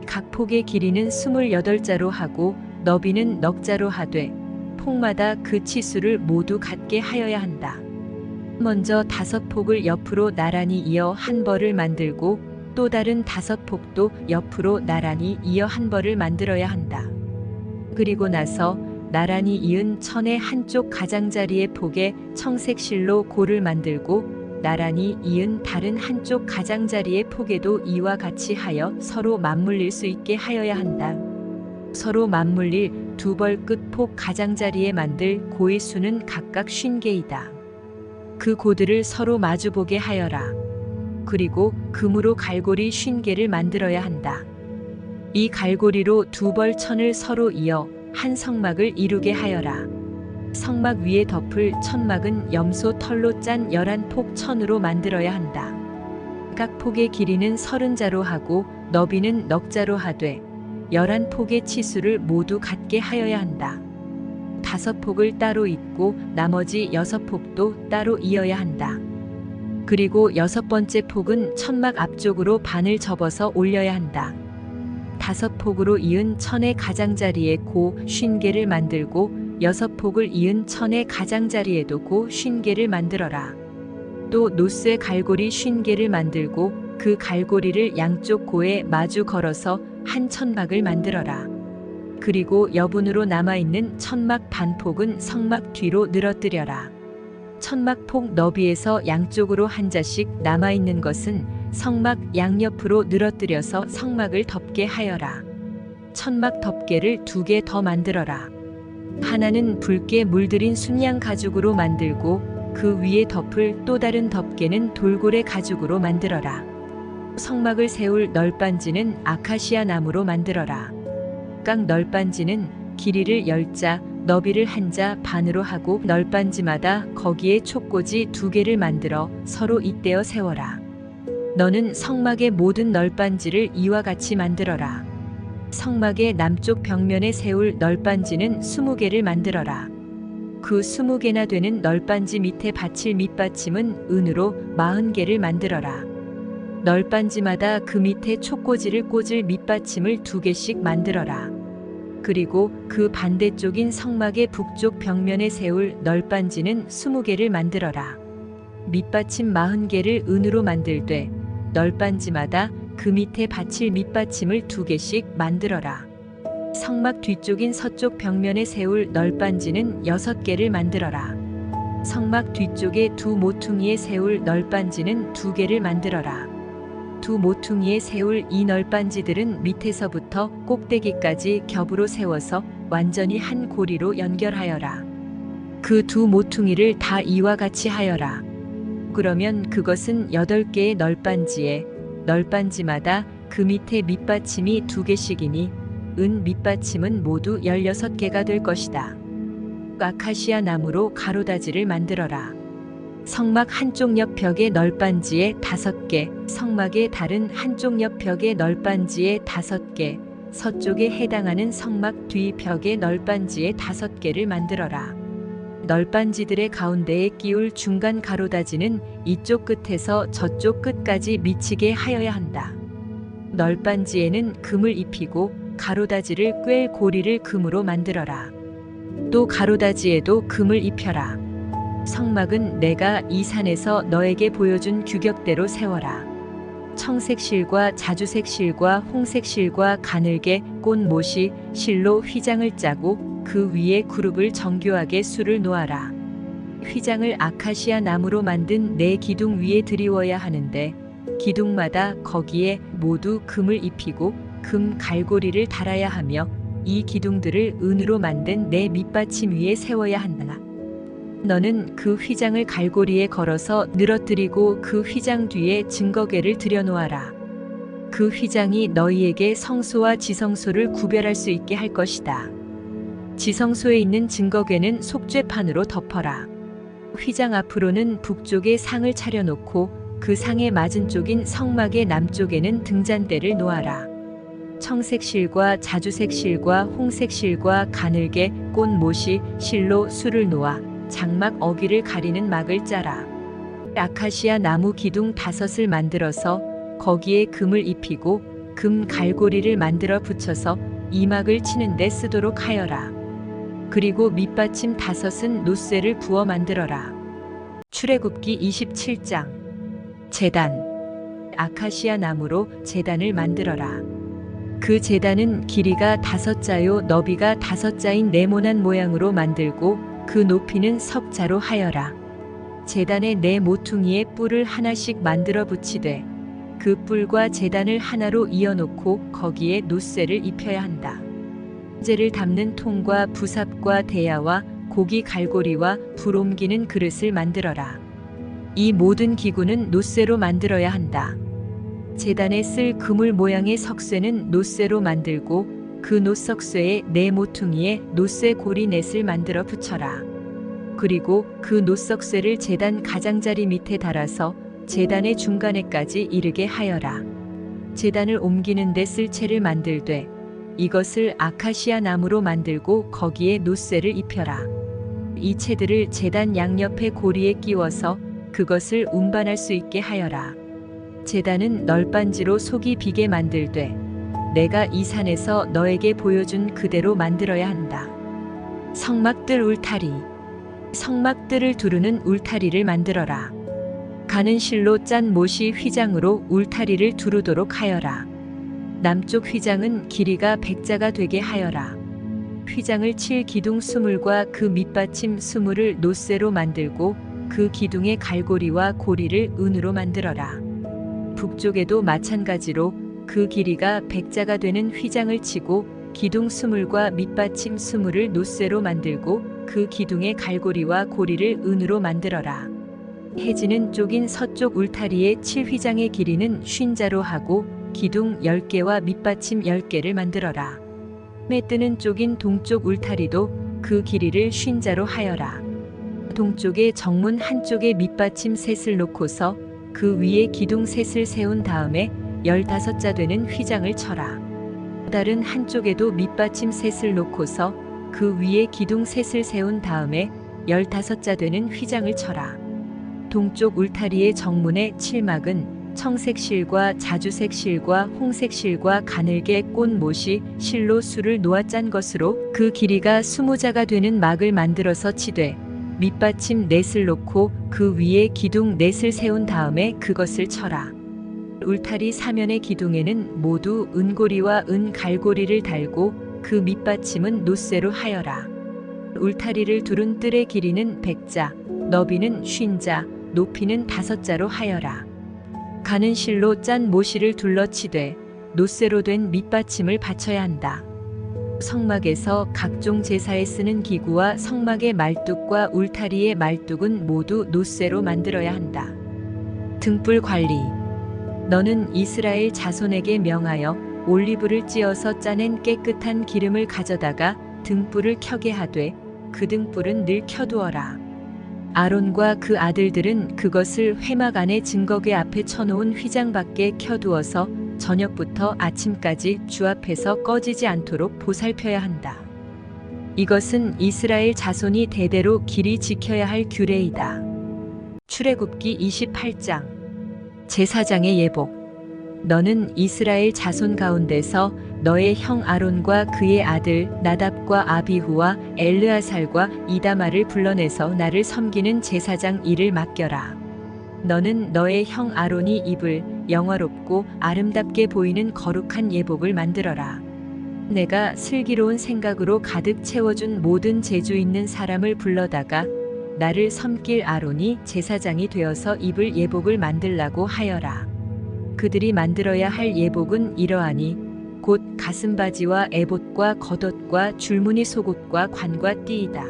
각 폭의 길이는 28자로 하고 너비는 넉자로 하되 폭마다 그 치수를 모두 같게 하여야 한다. 먼저 5폭을 옆으로 나란히 이어 한 벌을 만들고 또 다른 5폭도 옆으로 나란히 이어 한 벌을 만들어야 한다. 그리고 나서 나란히 이은 천의 한쪽 가장자리의 폭에 청색 실로 고를 만들고 나란히 이은 다른 한쪽 가장자리의 폭에도 이와 같이 하여 서로 맞물릴 수 있게 하여야 한다. 서로 맞물릴 두 벌 끝 폭 가장자리에 만들 고의 수는 각각 50개이다. 그 고들을 서로 마주보게 하여라. 그리고 금으로 갈고리 50개를 만들어야 한다. 이 갈고리로 두 벌 천을 서로 이어 한 성막을 이루게 하여라. 성막 위에 덮을 천막은 염소 털로 짠 11폭 천으로 만들어야 한다. 각 폭의 길이는 30자로 하고 너비는 넉자로 하되 11폭의 치수를 모두 같게 하여야 한다. 5폭을 따로 잇고 나머지 6폭도 따로 이어야 한다. 그리고 6번째 폭은 천막 앞쪽으로 반을 접어서 올려야 한다. 5폭으로 이은 천의 가장자리에 고 50개를 만들고 6폭을 이은 천의 가장자리에도 고 50개를 만들어라. 또 노스의 갈고리 50개를 만들고 그 갈고리를 양쪽 고에 마주 걸어서 한 천막을 만들어라. 그리고 여분으로 남아있는 천막 반폭은 성막 뒤로 늘어뜨려라. 천막 폭 너비에서 양쪽으로 한 자씩 남아있는 것은 성막 양옆으로 늘어뜨려서 성막을 덮게 하여라. 천막 덮개를 2개 더 만들어라. 하나는 붉게 물들인 순양 가죽으로 만들고 그 위에 덮을 또 다른 덮개는 돌고래 가죽으로 만들어라. 성막을 세울 널빤지는 아카시아 나무로 만들어라. 각 널빤지는 길이를 10자, 너비를 1자 반으로 하고 널빤지마다 거기에 촉꽂이 2개를 만들어 서로 잇대어 세워라. 너는 성막의 모든 널빤지를 이와 같이 만들어라. 성막의 남쪽 벽면에 세울 널빤지는 20개를 만들어라. 그 20개나 되는 널빤지 밑에 받칠 밑받침은 은으로 40개를 만들어라. 널빤지마다 그 밑에 촉꽂이를 꽂을 밑받침을 2개씩 만들어라. 그리고 그 반대쪽인 성막의 북쪽 벽면에 세울 널빤지는 20개를 만들어라. 밑받침 40개를 은으로 만들되 널빤지마다 그 밑에 받칠 밑받침을 2개씩 만들어라. 성막 뒤쪽인 서쪽 벽면에 세울 널빤지는 6개를 만들어라. 성막 뒤쪽에 두 모퉁이에 세울 널빤지는 2개를 만들어라. 두 모퉁이에 세울 이 널빤지들은 밑에서부터 꼭대기까지 겹으로 세워서 완전히 한 고리로 연결하여라. 그 두 모퉁이를 다 이와 같이 하여라. 그러면 그것은 8개의 널빤지에 널빤지마다 그 밑에 밑받침이 2개씩이니 은 밑받침은 모두 16개가 될 것이다. 아카시아 나무로 가로다지를 만들어라. 성막 한쪽 옆 벽의 널빤지에 5개, 성막의 다른 한쪽 옆 벽의 널빤지에 5개, 서쪽에 해당하는 성막 뒤 벽의 널빤지에 5개를 만들어라. 널빤지들의 가운데에 끼울 중간 가로다지는 이쪽 끝에서 저쪽 끝까지 미치게 하여야 한다. 널빤지에는 금을 입히고 가로다지를 꿰 고리를 금으로 만들어라. 또 가로다지에도 금을 입혀라. 성막은 내가 이 산에서 너에게 보여준 규격대로 세워라. 청색실과 자주색 실과 홍색 실과 가늘게 꽃못이 실로 휘장을 짜고 그 위에 그룹을 정교하게 수를 놓아라. 휘장을 아카시아 나무로 만든 네 기둥 위에 드리워야 하는데 기둥마다 거기에 모두 금을 입히고 금 갈고리를 달아야 하며 이 기둥들을 은으로 만든 네 밑받침 위에 세워야 한다. 너는 그 휘장을 갈고리에 걸어서 늘어뜨리고 그 휘장 뒤에 증거궤를 들여놓아라. 그 휘장이 너희에게 성소와 지성소를 구별할 수 있게 할 것이다. 지성소에 있는 증거궤는 속죄판으로 덮어라. 휘장 앞으로는 북쪽에 상을 차려놓고 그 상의 맞은 쪽인 성막의 남쪽에는 등잔대를 놓아라. 청색 실과 자주색 실과 홍색 실과 가늘게 꽃못이 실로 수를 놓아 장막 어귀를 가리는 막을 짜라. 아카시아 나무 기둥 5을 만들어서 거기에 금을 입히고 금 갈고리를 만들어 붙여서 이 막을 치는 데 쓰도록 하여라. 그리고 밑받침 5은 노쇠를 부어 만들어라. 출애굽기 27장. 제단. 아카시아 나무로 제단을 만들어라. 그 제단은 길이가 5자요 너비가 5자인 네모난 모양으로 만들고 그 높이는 석자로 하여라. 제단의 네 모퉁이에 뿔을 하나씩 만들어 붙이되 그 뿔과 제단을 하나로 이어놓고 거기에 노쇠를 입혀야 한다. 제를 담는 통과 부삽과 대야와 고기 갈고리와 불 옮기는 그릇을 만들어라. 이 모든 기구는 노쇠로 만들어야 한다. 제단에 쓸 그물 모양의 석쇠는 노쇠로 만들고 그 노석쇠의 네 모퉁이에 노쇠 고리 넷을 만들어 붙여라. 그리고 그 노석쇠를 제단 가장자리 밑에 달아서 제단의 중간에까지 이르게 하여라. 제단을 옮기는 데 쓸 채를 만들되 이것을 아카시아 나무로 만들고 거기에 노쇠를 입혀라. 이 채들을 제단 양옆에 고리에 끼워서 그것을 운반할 수 있게 하여라. 제단은 널빤지로 속이 비게 만들되 내가 이 산에서 너에게 보여준 그대로 만들어야 한다. 성막들 울타리. 성막들을 두르는 울타리를 만들어라. 가는 실로 짠 못이 휘장으로 울타리를 두르도록 하여라. 남쪽 휘장은 길이가 100자가 되게 하여라. 휘장을 칠 기둥 20과 그 밑받침 20을 노쇠로 만들고 그 기둥의 갈고리와 고리를 은으로 만들어라. 북쪽에도 마찬가지로 그 길이가 100자가 되는 휘장을 치고 기둥 20과 밑받침 20을 노쇠로 만들고 그 기둥의 갈고리와 고리를 은으로 만들어라. 해지는 쪽인 서쪽 울타리의 칠 휘장의 길이는 50자로 하고 기둥 10개와 밑받침 10개를 만들어라. 매 뜨는 쪽인 동쪽 울타리도 그 길이를 50자로 하여라. 동쪽의 정문 한쪽에 밑받침 셋을 놓고서 그 위에 기둥 셋을 세운 다음에 15자 되는 휘장을 쳐라. 다른 한쪽에도 밑받침 셋을 놓고서 그 위에 기둥 셋을 세운 다음에 15자 되는 휘장을 쳐라. 동쪽 울타리의 정문의 칠막은 청색 실과 자주색 실과 홍색 실과 가늘게 꽃못이 실로 수를 놓아 짠 것으로 그 길이가 20자가 되는 막을 만들어서 치되 밑받침 넷을 놓고 그 위에 기둥 넷을 세운 다음에 그것을 쳐라. 울타리 사면의 기둥에는 모두 은고리와 은 갈고리를 달고 그 밑받침은 노쇠로 하여라. 울타리를 두른 뜰의 길이는 100자, 너비는 50자, 높이는 5자로 하여라. 가는 실로 짠 모시를 둘러치되 노쇠로 된 밑받침을 받쳐야 한다. 성막에서 각종 제사에 쓰는 기구와 성막의 말뚝과 울타리의 말뚝은 모두 노쇠로 만들어야 한다. 등불 관리. 너는 이스라엘 자손에게 명하여 올리브를 찧어서 짜낸 깨끗한 기름을 가져다가 등불을 켜게 하되 그 등불은 늘 켜두어라. 아론과 그 아들들은 그것을 회막 안에 증거궤 앞에 쳐놓은 휘장 밖에 켜두어서 저녁부터 아침까지 주 앞에서 꺼지지 않도록 보살펴야 한다. 이것은 이스라엘 자손이 대대로 길이 지켜야 할 규례이다. 출애굽기 28장 제사장의 예복. 너는 이스라엘 자손 가운데서 너의 형 아론과 그의 아들 나답과 아비후와 엘르아살과 이다말을 불러내서 나를 섬기는 제사장 일을 맡겨라. 너는 너의 형 아론이 입을 영화롭고 아름답게 보이는 거룩한 예복을 만들어라. 내가 슬기로운 생각으로 가득 채워준 모든 재주 있는 사람을 불러다가 나를 섬길 아론이 제사장이 되어서 입을 예복을 만들라고 하여라. 그들이 만들어야 할 예복은 이러하니 곧 가슴바지와 에봇과 겉옷과 줄무늬 속옷과 관과 띠이다.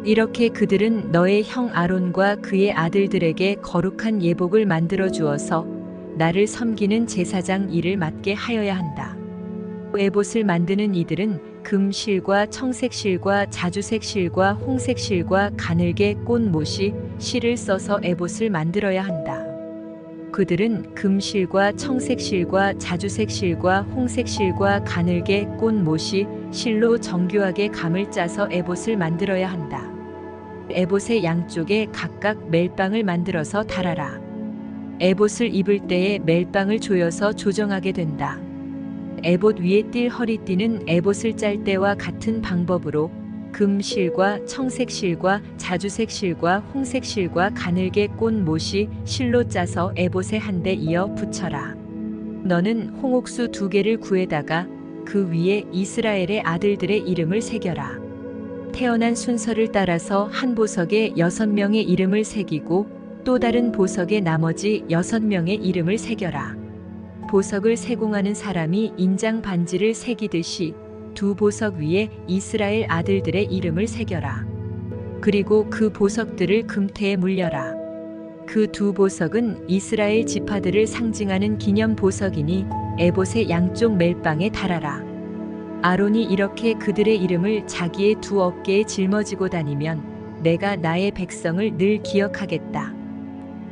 이렇게 그들은 너의 형 아론과 그의 아들들에게 거룩한 예복을 만들어 주어서 나를 섬기는 제사장 일을 맡게 하여야 한다. 에봇을 만드는 이들은 금실과 청색실과 자주색실과 홍색실과 가늘게 꽃못이 실을 써서 에봇을 만들어야 한다. 그들은 금실과 청색실과 자주색실과 홍색실과 가늘게 꽃못이 실로 정교하게 감을 짜서 에봇을 만들어야 한다. 에봇의 양쪽에 각각 멜빵을 만들어서 달아라. 에봇을 입을 때에 멜빵을 조여서 조정하게 된다. 에봇 위에 띌 허리띠는 에봇을 짤 때와 같은 방법으로 금실과 청색실과 자주색실과 홍색실과 가늘게 꽃못이 실로 짜서 에봇에 한데 이어 붙여라. 너는 홍옥수 2개를 구해다가 그 위에 이스라엘의 아들들의 이름을 새겨라. 태어난 순서를 따라서 한 보석에 6명의 이름을 새기고 또 다른 보석에 나머지 6명의 이름을 새겨라. 보석을 세공하는 사람이 인장 반지를 새기듯이 2 보석 위에 이스라엘 아들들의 이름을 새겨라. 그리고 그 보석들을 금태에 물려라. 그 2 보석은 이스라엘 지파들을 상징하는 기념 보석이니 에봇의 양쪽 멜빵에 달아라. 아론이 이렇게 그들의 이름을 자기의 2 어깨에 짊어지고 다니면 내가 나의 백성을 늘 기억하겠다.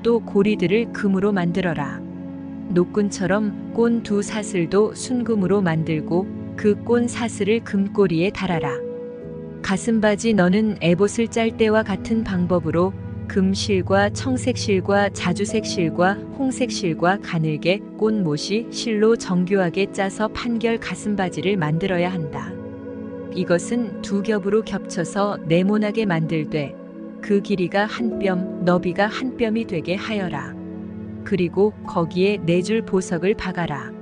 또 고리들을 금으로 만들어라. 노끈처럼 꼰 2 사슬도 순금으로 만들고 그 꼰 사슬을 금꼬리에 달아라. 가슴바지 너는 에봇을 짤 때와 같은 방법으로 금실과 청색실과 자주색실과 홍색실과 가늘게 꽃못이 실로 정교하게 짜서 판결 가슴바지를 만들어야 한다. 이것은 2 겹으로 겹쳐서 네모나게 만들되 그 길이가 1뼘, 너비가 1뼘이 되게 하여라. 그리고 거기에 4줄 보석을 박아라.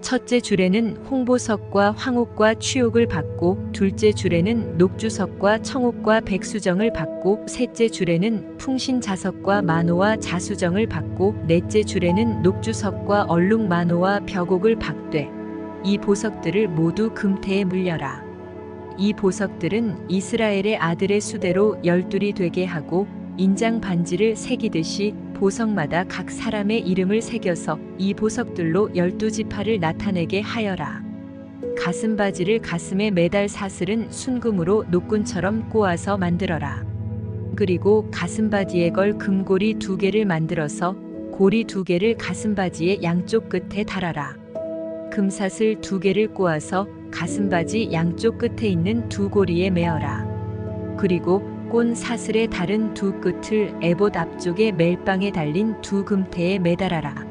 첫째 줄에는 홍보석과 황옥과 취옥을 박고 둘째 줄에는 녹주석과 청옥과 백수정을 박고 셋째 줄에는 풍신자석과 만호와 자수정을 박고 넷째 줄에는 녹주석과 얼룩만호와 벽옥을 박되 이 보석들을 모두 금태에 물려라. 이 보석들은 이스라엘의 아들의 수대로 12이 되게 하고 인장 반지를 새기듯이 보석마다 각 사람의 이름을 새겨서 이 보석들로 12지파를 나타내게 하여라. 가슴바지를 가슴에 매달 사슬은 순금으로 노끈처럼 꼬아서 만들어라. 그리고 가슴바지에 걸 금고리 2개를 만들어서 고리 2개를 가슴바지의 양쪽 끝에 달아라. 금사슬 2개를 꼬아서 가슴바지 양쪽 끝에 있는 2 고리에 메어라. 그리고 꼰 사슬의 다른 2 끝을 에봇 앞쪽에 멜빵에 달린 2 금태에 매달아라.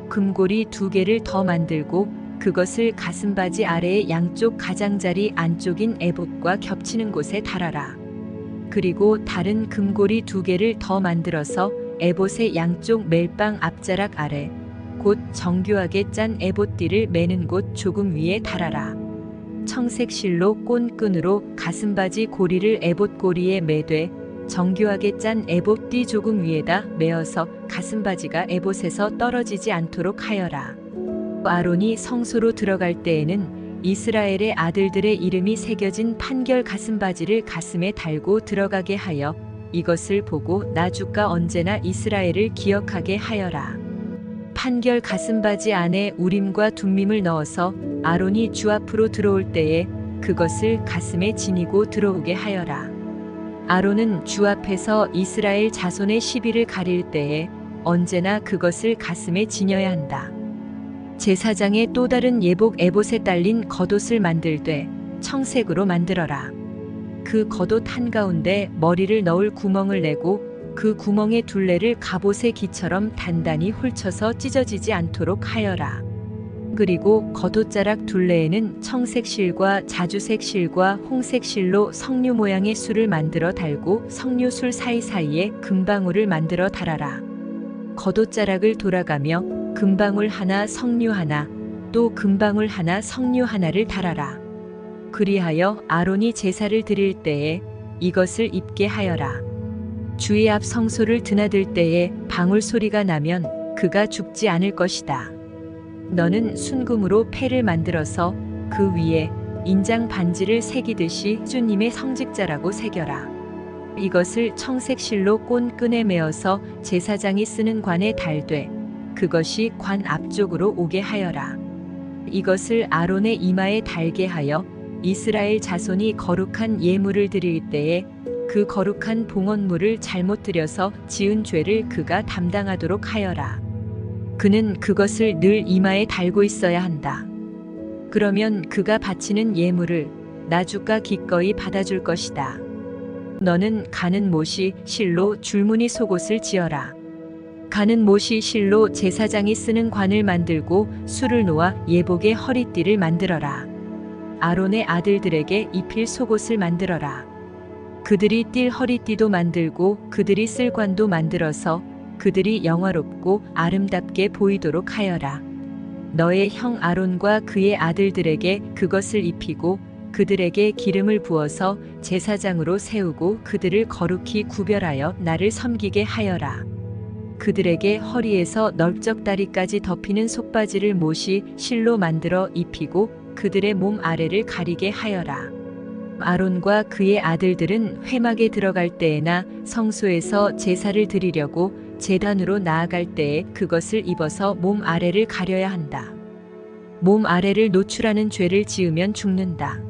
금고리 2개를 더 만들고 그것을 가슴바지 아래의 양쪽 가장자리 안쪽인 에봇과 겹치는 곳에 달아라. 그리고 다른 금고리 2개를 더 만들어서 에봇의 양쪽 멜빵 앞자락 아래 곧 정교하게 짠 에봇띠를 매는 곳 조금 위에 달아라. 청색실로 꼰끈으로 가슴바지 고리를 에봇 고리에 매되 정교하게 짠 에봇띠 조금 위에다 메어서 가슴바지가 에봇에서 떨어지지 않도록 하여라. 아론이 성소로 들어갈 때에는 이스라엘의 아들들의 이름이 새겨진 판결 가슴바지를 가슴에 달고 들어가게 하여 이것을 보고 나 주가 언제나 이스라엘을 기억하게 하여라. 판결 가슴바지 안에 우림과 둠밈을 넣어서 아론이 주 앞으로 들어올 때에 그것을 가슴에 지니고 들어오게 하여라. 아론은 주 앞에서 이스라엘 자손의 시비를 가릴 때에 언제나 그것을 가슴에 지녀야 한다. 제사장의 또 다른 예복 에봇에 딸린 겉옷을 만들되 청색으로 만들어라. 그 겉옷 한가운데 머리를 넣을 구멍을 내고 그 구멍의 둘레를 갑옷의 기처럼 단단히 홀쳐서 찢어지지 않도록 하여라. 그리고 겉옷자락 둘레에는 청색 실과 자주색 실과 홍색 실로 석류 모양의 술을 만들어 달고 석류술 사이사이에 금방울을 만들어 달아라. 겉옷자락을 돌아가며 금방울 하나 석류 하나 또 금방울 하나 석류 하나를 달아라. 그리하여 아론이 제사를 드릴 때에 이것을 입게 하여라. 주의 앞 성소를 드나들 때에 방울 소리가 나면 그가 죽지 않을 것이다. 너는 순금으로 패를 만들어서 그 위에 인장 반지를 새기듯이 주님의 성직자라고 새겨라. 이것을 청색 실로 꼰끈에 메어서 제사장이 쓰는 관에 달되 그것이 관 앞쪽으로 오게 하여라. 이것을 아론의 이마에 달게 하여 이스라엘 자손이 거룩한 예물을 드릴 때에 그 거룩한 봉헌물을 잘못 드려서 지은 죄를 그가 담당하도록 하여라. 그는 그것을 늘 이마에 달고 있어야 한다. 그러면 그가 바치는 예물을 나주가 기꺼이 받아줄 것이다. 너는 가는 못이 실로 줄무늬 속옷을 지어라. 가는 못이 실로 제사장이 쓰는 관을 만들고 술을 놓아 예복의 허리띠를 만들어라. 아론의 아들들에게 입힐 속옷을 만들어라. 그들이 띨 허리띠도 만들고 그들이 쓸 관도 만들어서 그들이 영화롭고 아름답게 보이도록 하여라. 너의 형 아론과 그의 아들들에게 그것을 입히고 그들에게 기름을 부어서 제사장으로 세우고 그들을 거룩히 구별하여 나를 섬기게 하여라. 그들에게 허리에서 널쩍다리까지 덮이는 속바지를 못이 실로 만들어 입히고 그들의 몸 아래를 가리게 하여라. 아론과 그의 아들들은 회막에 들어갈 때에나 성소에서 제사를 드리려고 제단으로 나아갈 때에 그것을 입어서 몸 아래를 가려야 한다. 몸 아래를 노출하는 죄를 지으면 죽는다.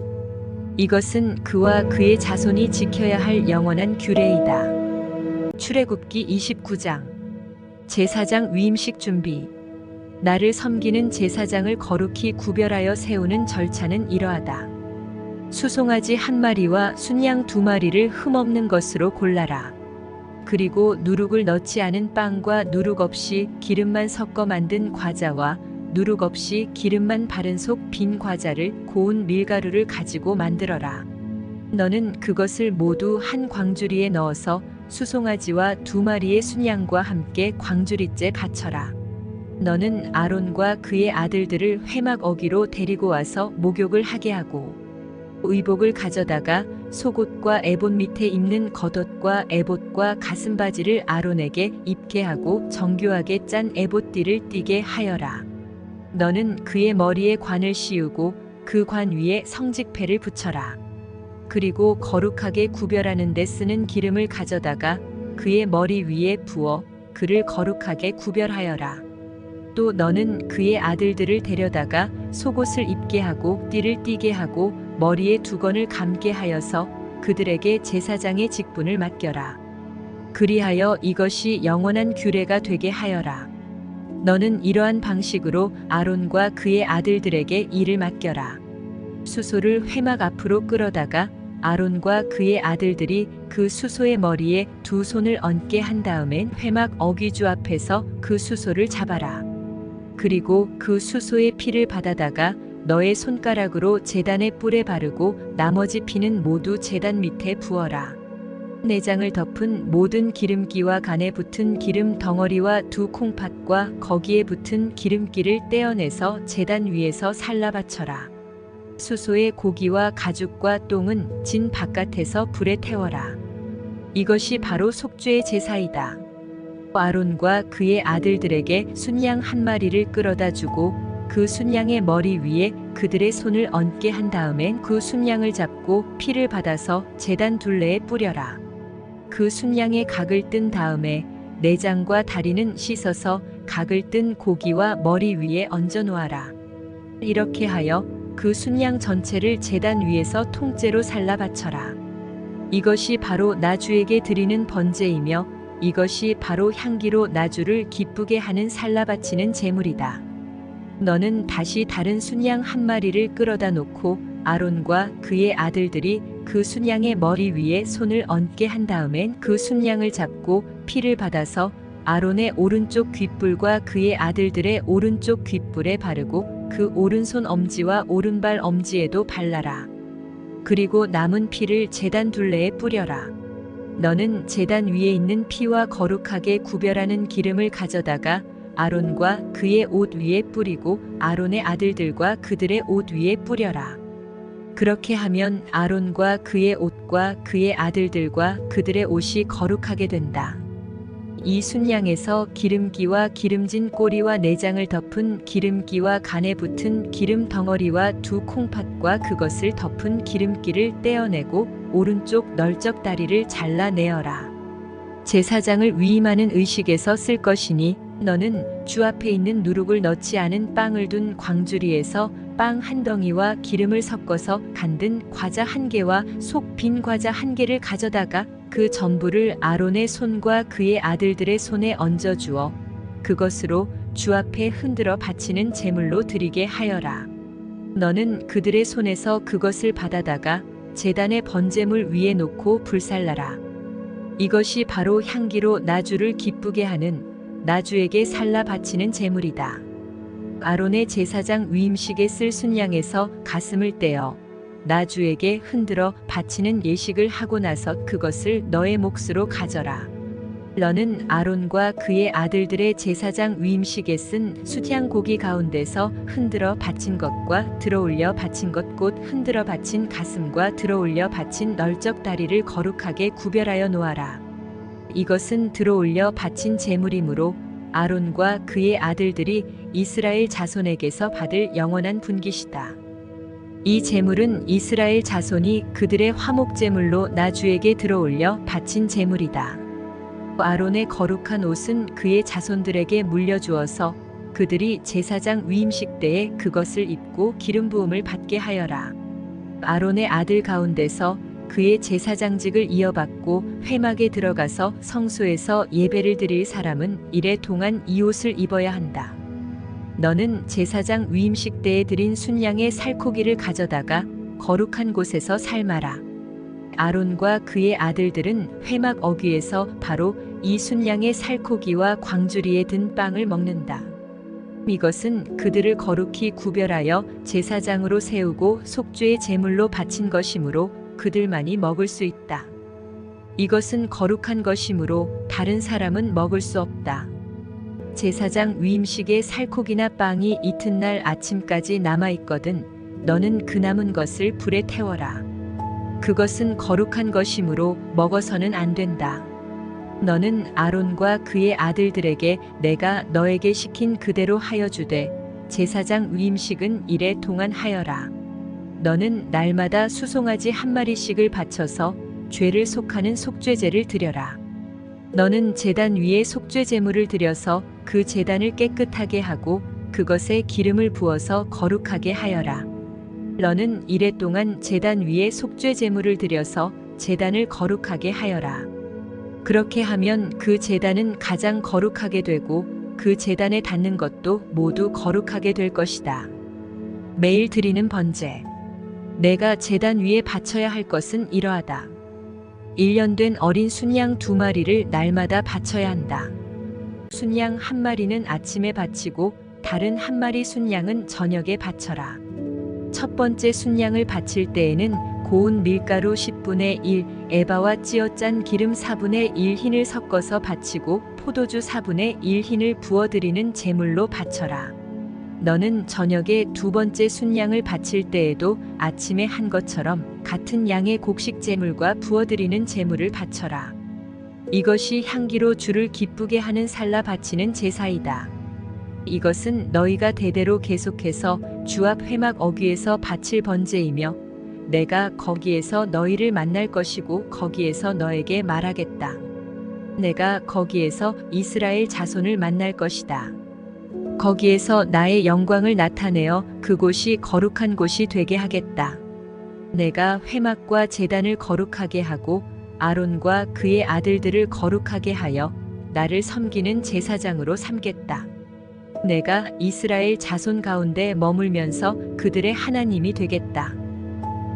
이것은 그와 그의 자손이 지켜야 할 영원한 규례이다. 출애굽기 29장. 제사장 위임식 준비. 나를 섬기는 제사장을 거룩히 구별하여 세우는 절차는 이러하다. 수송아지 한 마리와 순양 두 마리를 흠없는 것으로 골라라. 그리고 누룩을 넣지 않은 빵과 누룩 없이 기름만 섞어 만든 과자와 누룩 없이 기름만 바른 속 빈 과자를 고운 밀가루를 가지고 만들어라. 너는 그것을 모두 한 광주리에 넣어서 수송아지와 두 마리의 순양과 함께 광주리째 바쳐라. 너는 아론과 그의 아들들을 회막 어기로 데리고 와서 목욕을 하게 하고 의복을 가져다가 속옷과 에봇 밑에 입는 겉옷과 에봇과 가슴바지를 아론에게 입게 하고 정교하게 짠 에봇띠를 띠게 하여라. 너는 그의 머리에 관을 씌우고 그 관 위에 성직패를 붙여라. 그리고 거룩하게 구별하는 데 쓰는 기름을 가져다가 그의 머리 위에 부어 그를 거룩하게 구별하여라. 또 너는 그의 아들들을 데려다가 속옷을 입게 하고 띠를 띠게 하고 머리에 두건을 감게 하여서 그들에게 제사장의 직분을 맡겨라. 그리하여 이것이 영원한 규례가 되게 하여라. 너는 이러한 방식으로 아론과 그의 아들들에게 일을 맡겨라. 수소를 회막 앞으로 끌어다가 아론과 그의 아들들이 그 수소의 머리에 두 손을 얹게 한 다음엔 회막 어귀주 앞에서 그 수소를 잡아라. 그리고 그 수소의 피를 받아다가 너의 손가락으로 제단의 뿔에 바르고 나머지 피는 모두 제단 밑에 부어라. 내장을 덮은 모든 기름기와 간에 붙은 기름 덩어리와 두 콩팥과 거기에 붙은 기름기를 떼어내서 제단 위에서 살라 바쳐라. 수소의 고기와 가죽과 똥은 진 바깥에서 불에 태워라. 이것이 바로 속죄의 제사이다. 아론과 그의 아들들에게 순양 한 마리를 끌어다 주고 그 순양의 머리 위에 그들의 손을 얹게 한 다음엔 그 순양을 잡고 피를 받아서 제단 둘레에 뿌려라. 그 순양의 각을 뜬 다음에 내장과 다리는 씻어서 각을 뜬 고기와 머리 위에 얹어 놓아라. 이렇게 하여 그 순양 전체를 제단 위에서 통째로 살라 바쳐라. 이것이 바로 나 주에게 드리는 번제이며 이것이 바로 향기로 나 주를 기쁘게 하는 살라 바치는 제물이다. 너는 다시 다른 순양 한 마리를 끌어다 놓고 아론과 그의 아들들이 그 순양의 머리 위에 손을 얹게 한 다음엔 그 순양을 잡고 피를 받아서 아론의 오른쪽 귓불과 그의 아들들의 오른쪽 귓불에 바르고 그 오른손 엄지와 오른발 엄지에도 발라라. 그리고 남은 피를 제단 둘레에 뿌려라. 너는 제단 위에 있는 피와 거룩하게 구별하는 기름을 가져다가 아론과 그의 옷 위에 뿌리고 아론의 아들들과 그들의 옷 위에 뿌려라. 그렇게 하면 아론과 그의 옷과 그의 아들들과 그들의 옷이 거룩하게 된다. 이 순양에서 기름기와 기름진 꼬리와 내장을 덮은 기름기와 간에 붙은 기름 덩어리와 두 콩팥과 그것을 덮은 기름기를 떼어내고 오른쪽 널쩍 다리를 잘라내어라. 제사장을 위임하는 의식에서 쓸 것이니 너는 주 앞에 있는 누룩을 넣지 않은 빵을 둔 광주리에서 빵 한 덩이와 기름을 섞어서 간든 과자 한 개와 속 빈 과자 한 개를 가져다가 그 전부를 아론의 손과 그의 아들들의 손에 얹어 주어 그것으로 주 앞에 흔들어 바치는 제물로 드리게 하여라. 너는 그들의 손에서 그것을 받아다가 제단의 번제물 위에 놓고 불살라라. 이것이 바로 향기로 나 주를 기쁘게 하는 나 주에게 살라 바치는 제물이다. 아론의 제사장 위임식에 쓸 순양에서 가슴을 떼어 나 주에게 흔들어 바치는 예식을 하고 나서 그것을 너의 몫으로 가져라. 너는 아론과 그의 아들들의 제사장 위임식에 쓴 숫향 고기 가운데서 흔들어 바친 것과 들어올려 바친 것 곧 흔들어 바친 가슴과 들어올려 바친 널쩍 다리를 거룩하게 구별하여 놓아라. 이것은 들어올려 바친 제물이므로 아론과 그의 아들들이 이스라엘 자손에게서 받을 영원한 분깃이다. 이 제물은 이스라엘 자손이 그들의 화목 제물로 나 주에게 들어올려 바친 제물이다. 아론의 거룩한 옷은 그의 자손들에게 물려주어서 그들이 제사장 위임식 때에 그것을 입고 기름 부음을 받게 하여라. 아론의 아들 가운데서 그의 제사장직을 이어받고 회막에 들어가서 성소에서 예배를 드릴 사람은 이래 동안 이 옷을 입어야 한다. 너는 제사장 위임식 때에 드린 순양의 살코기를 가져다가 거룩한 곳에서 삶아라. 아론과 그의 아들들은 회막 어귀에서 바로 이 순양의 살코기와 광주리에 든 빵을 먹는다. 이것은 그들을 거룩히 구별하여 제사장으로 세우고 속죄의 제물로 바친 것이므로 그들만이 먹을 수 있다. 이것은 거룩한 것이므로 다른 사람은 먹을 수 없다. 제사장 위임식의 살코기나 빵이 이튿날 아침까지 남아있거든 너는 그 남은 것을 불에 태워라. 그것은 거룩한 것이므로 먹어서는 안 된다. 너는 아론과 그의 아들들에게 내가 너에게 시킨 그대로 하여 주되 제사장 위임식은 이래 동안 하여라. 너는 날마다 수송아지 한 마리씩을 바쳐서 죄를 속하는 속죄제를 드려라. 너는 제단 위에 속죄 제물을 드려서 그 제단을 깨끗하게 하고 그것에 기름을 부어서 거룩하게 하여라. 너는 이래 동안 제단 위에 속죄 제물을 드려서 제단을 거룩하게 하여라. 그렇게 하면 그 제단은 가장 거룩하게 되고 그 제단에 닿는 것도 모두 거룩하게 될 것이다. 매일 드리는 번제. 내가 제단 위에 바쳐야 할 것은 이러하다. 1년 된 어린 순양 2마리를 날마다 바쳐야 한다. 순양 1마리는 아침에 바치고 다른 1마리 순양은 저녁에 바쳐라. 첫 번째 순양을 바칠 때에는 고운 밀가루 10분의 1, 에바와 찌어 짠 기름 4분의 1 흰을 섞어서 바치고 포도주 4분의 1 흰을 부어드리는 제물로 바쳐라. 너는 저녁에 두 번째 순양을 바칠 때에도 아침에 한 것처럼 같은 양의 곡식 제물과 부어드리는 제물을 바쳐라. 이것이 향기로 주를 기쁘게 하는 살라 바치는 제사이다. 이것은 너희가 대대로 계속해서 주 앞 회막 어귀에서 바칠 번제이며 내가 거기에서 너희를 만날 것이고 거기에서 너에게 말하겠다. 내가 거기에서 이스라엘 자손을 만날 것이다. 거기에서 나의 영광을 나타내어 그곳이 거룩한 곳이 되게 하겠다. 내가 회막과 제단을 거룩하게 하고 아론과 그의 아들들을 거룩하게 하여 나를 섬기는 제사장으로 삼겠다. 내가 이스라엘 자손 가운데 머물면서 그들의 하나님이 되겠다.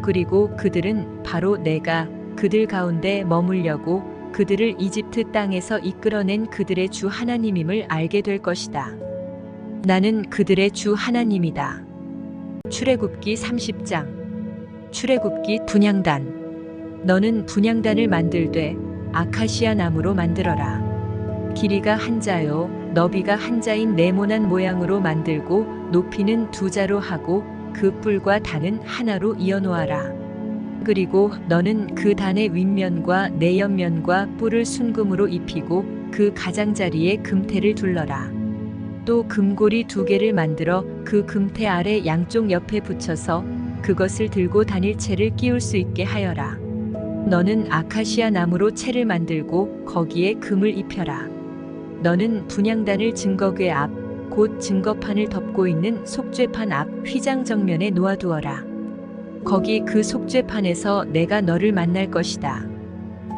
그리고 그들은 바로 내가 그들 가운데 머물려고 그들을 이집트 땅에서 이끌어낸 그들의 주 하나님임을 알게 될 것이다. 나는 그들의 주 하나님이다. 출애굽기 30장. 출애굽기 분향단. 너는 분향단을 만들되 아카시아 나무로 만들어라. 길이가 한 자요 너비가 한 자인 네모난 모양으로 만들고 높이는 2자로 하고 그 뿔과 단은 하나로 이어놓아라. 그리고 너는 그 단의 윗면과 내옆면과 뿔을 순금으로 입히고 그 가장자리에 금태를 둘러라. 또 금고리 2개를 만들어 그 금태 아래 양쪽 옆에 붙여서 그것을 들고 다닐 채를 끼울 수 있게 하여라. 너는 아카시아 나무로 채를 만들고 거기에 금을 입혀라. 너는 분향단을 증거궤 앞, 곧 증거판을 덮고 있는 속죄판 앞 휘장 정면에 놓아두어라. 거기 그 속죄판에서 내가 너를 만날 것이다.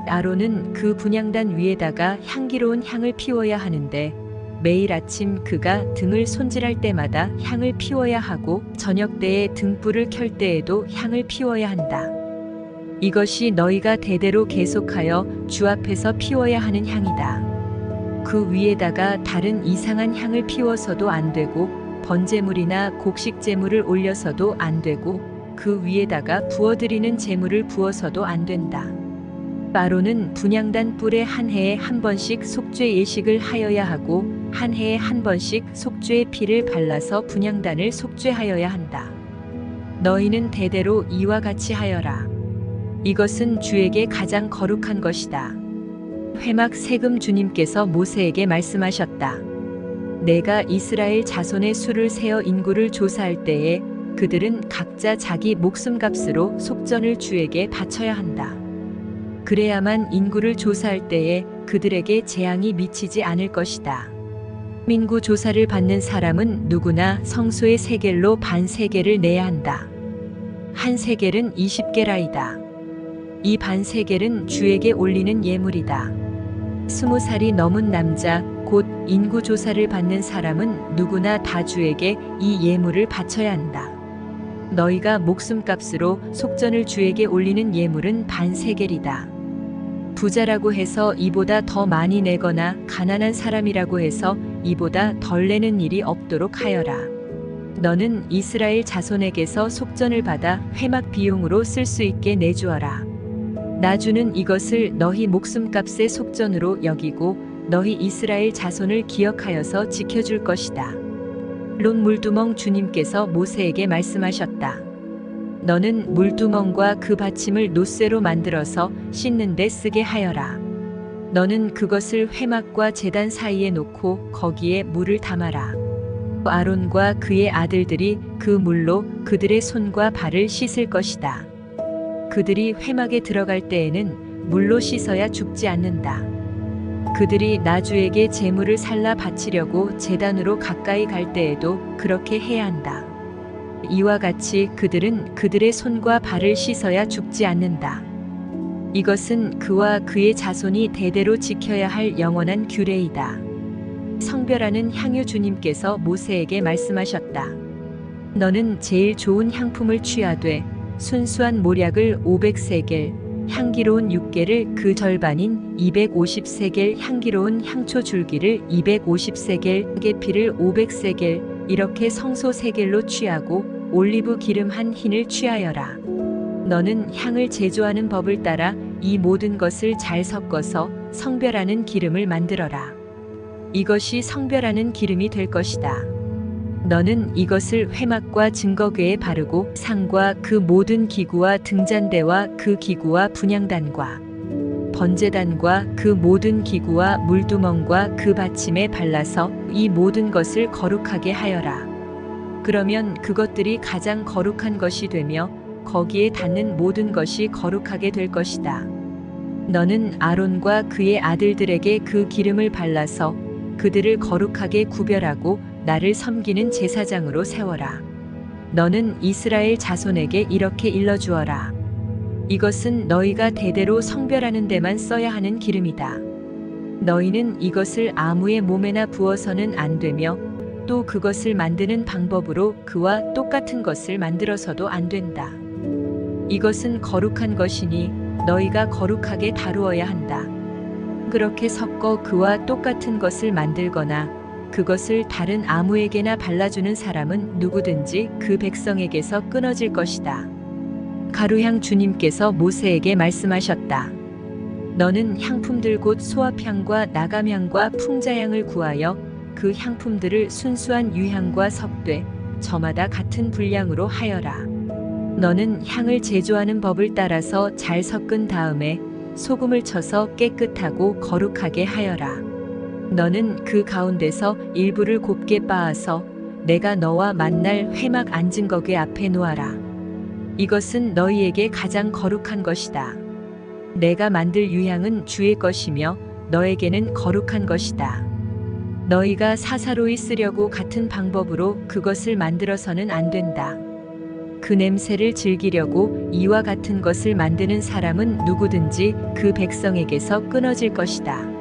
아론은 그 분향단 위에다가 향기로운 향을 피워야 하는데 매일 아침 그가 등을 손질할 때마다 향을 피워야 하고 저녁 때에 등불을 켤 때에도 향을 피워야 한다. 이것이 너희가 대대로 계속하여 주 앞에서 피워야 하는 향이다. 그 위에다가 다른 이상한 향을 피워서도 안 되고 번제물이나 곡식제물을 올려서도 안 되고 그 위에다가 부어드리는 제물을 부어서도 안 된다. 아론은 분향단 뿔에 한 해에 한 번씩 속죄 예식을 하여야 하고 한 해에 한 번씩 속죄의 피를 발라서 분향단을 속죄하여야 한다. 너희는 대대로 이와 같이 하여라. 이것은 주에게 가장 거룩한 것이다. 회막 세금 주님께서 모세에게 말씀하셨다. 내가 이스라엘 자손의 수를 세어 인구를 조사할 때에 그들은 각자 자기 목숨값으로 속전을 주에게 바쳐야 한다. 그래야만 인구를 조사할 때에 그들에게 재앙이 미치지 않을 것이다. 인구 조사를 받는 사람은 누구나 성소의 세겔로 반 세겔을 내야 한다. 한 세겔은 20게라이다. 이 반 세겔은 주에게 올리는 예물이다. 20살이 넘은 남자 곧 인구 조사를 받는 사람은 누구나 다 주에게 이 예물을 바쳐야 한다. 너희가 목숨값으로 속전을 주에게 올리는 예물은 반 세겔이다. 부자라고 해서 이보다 더 많이 내거나 가난한 사람이라고 해서 이보다 덜 내는 일이 없도록 하여라. 너는 이스라엘 자손에게서 속전을 받아 회막 비용으로 쓸 수 있게 내주어라. 나주는 이것을 너희 목숨값의 속전으로 여기고 너희 이스라엘 자손을 기억하여서 지켜줄 것이다. 롯 물두멍 주님께서 모세에게 말씀하셨다. 너는 물두멍과 그 받침을 놋쇠로 만들어서 씻는 데 쓰게 하여라. 너는 그것을 회막과 제단 사이에 놓고 거기에 물을 담아라. 아론과 그의 아들들이 그 물로 그들의 손과 발을 씻을 것이다. 그들이 회막에 들어갈 때에는 물로 씻어야 죽지 않는다. 그들이 나주에게 제물을 살라 바치려고 제단으로 가까이 갈 때에도 그렇게 해야 한다. 이와 같이 그들은 그들의 손과 발을 씻어야 죽지 않는다. 이것은 그와 그의 자손이 대대로 지켜야 할 영원한 규례이다. 성별하는 향유 주님께서 모세에게 말씀하셨다. 너는 제일 좋은 향품을 취하되 순수한 모략을 500세겔, 향기로운 육개를 그 절반인 250세겔, 향기로운 향초 줄기를 250세겔, 계피를 500세겔, 이렇게 성소 세겔로 취하고 올리브 기름 한 흰을 취하여라. 너는 향을 제조하는 법을 따라 이 모든 것을 잘 섞어서 성별하는 기름을 만들어라. 이것이 성별하는 기름이 될 것이다. 너는 이것을 회막과 증거궤에 바르고 상과 그 모든 기구와 등잔대와 그 기구와 분향단과 번제단과 그 모든 기구와 물두멍과 그 받침에 발라서 이 모든 것을 거룩하게 하여라. 그러면 그것들이 가장 거룩한 것이 되며 거기에 닿는 모든 것이 거룩하게 될 것이다. 너는 아론과 그의 아들들에게 그 기름을 발라서 그들을 거룩하게 구별하고 나를 섬기는 제사장으로 세워라. 너는 이스라엘 자손에게 이렇게 일러주어라. 이것은 너희가 대대로 성별하는 데만 써야 하는 기름이다. 너희는 이것을 아무의 몸에나 부어서는 안 되며 또 그것을 만드는 방법으로 그와 똑같은 것을 만들어서도 안 된다. 이것은 거룩한 것이니 너희가 거룩하게 다루어야 한다. 그렇게 섞어 그와 똑같은 것을 만들거나 그것을 다른 아무에게나 발라주는 사람은 누구든지 그 백성에게서 끊어질 것이다. 가루향 주님께서 모세에게 말씀하셨다. 너는 향품들 곧 소합향과 나감향과 풍자향을 구하여 그 향품들을 순수한 유향과 섞되 저마다 같은 분량으로 하여라. 너는 향을 제조하는 법을 따라서 잘 섞은 다음에 소금을 쳐서 깨끗하고 거룩하게 하여라. 너는 그 가운데서 일부를 곱게 빻아서 내가 너와 만날 회막 앉은 거기 앞에 놓아라. 이것은 너희에게 가장 거룩한 것이다. 내가 만들 유향은 주의 것이며 너에게는 거룩한 것이다. 너희가 사사로이 쓰려고 같은 방법으로 그것을 만들어서는 안 된다. 그 냄새를 즐기려고 이와 같은 것을 만드는 사람은 누구든지 그 백성에게서 끊어질 것이다.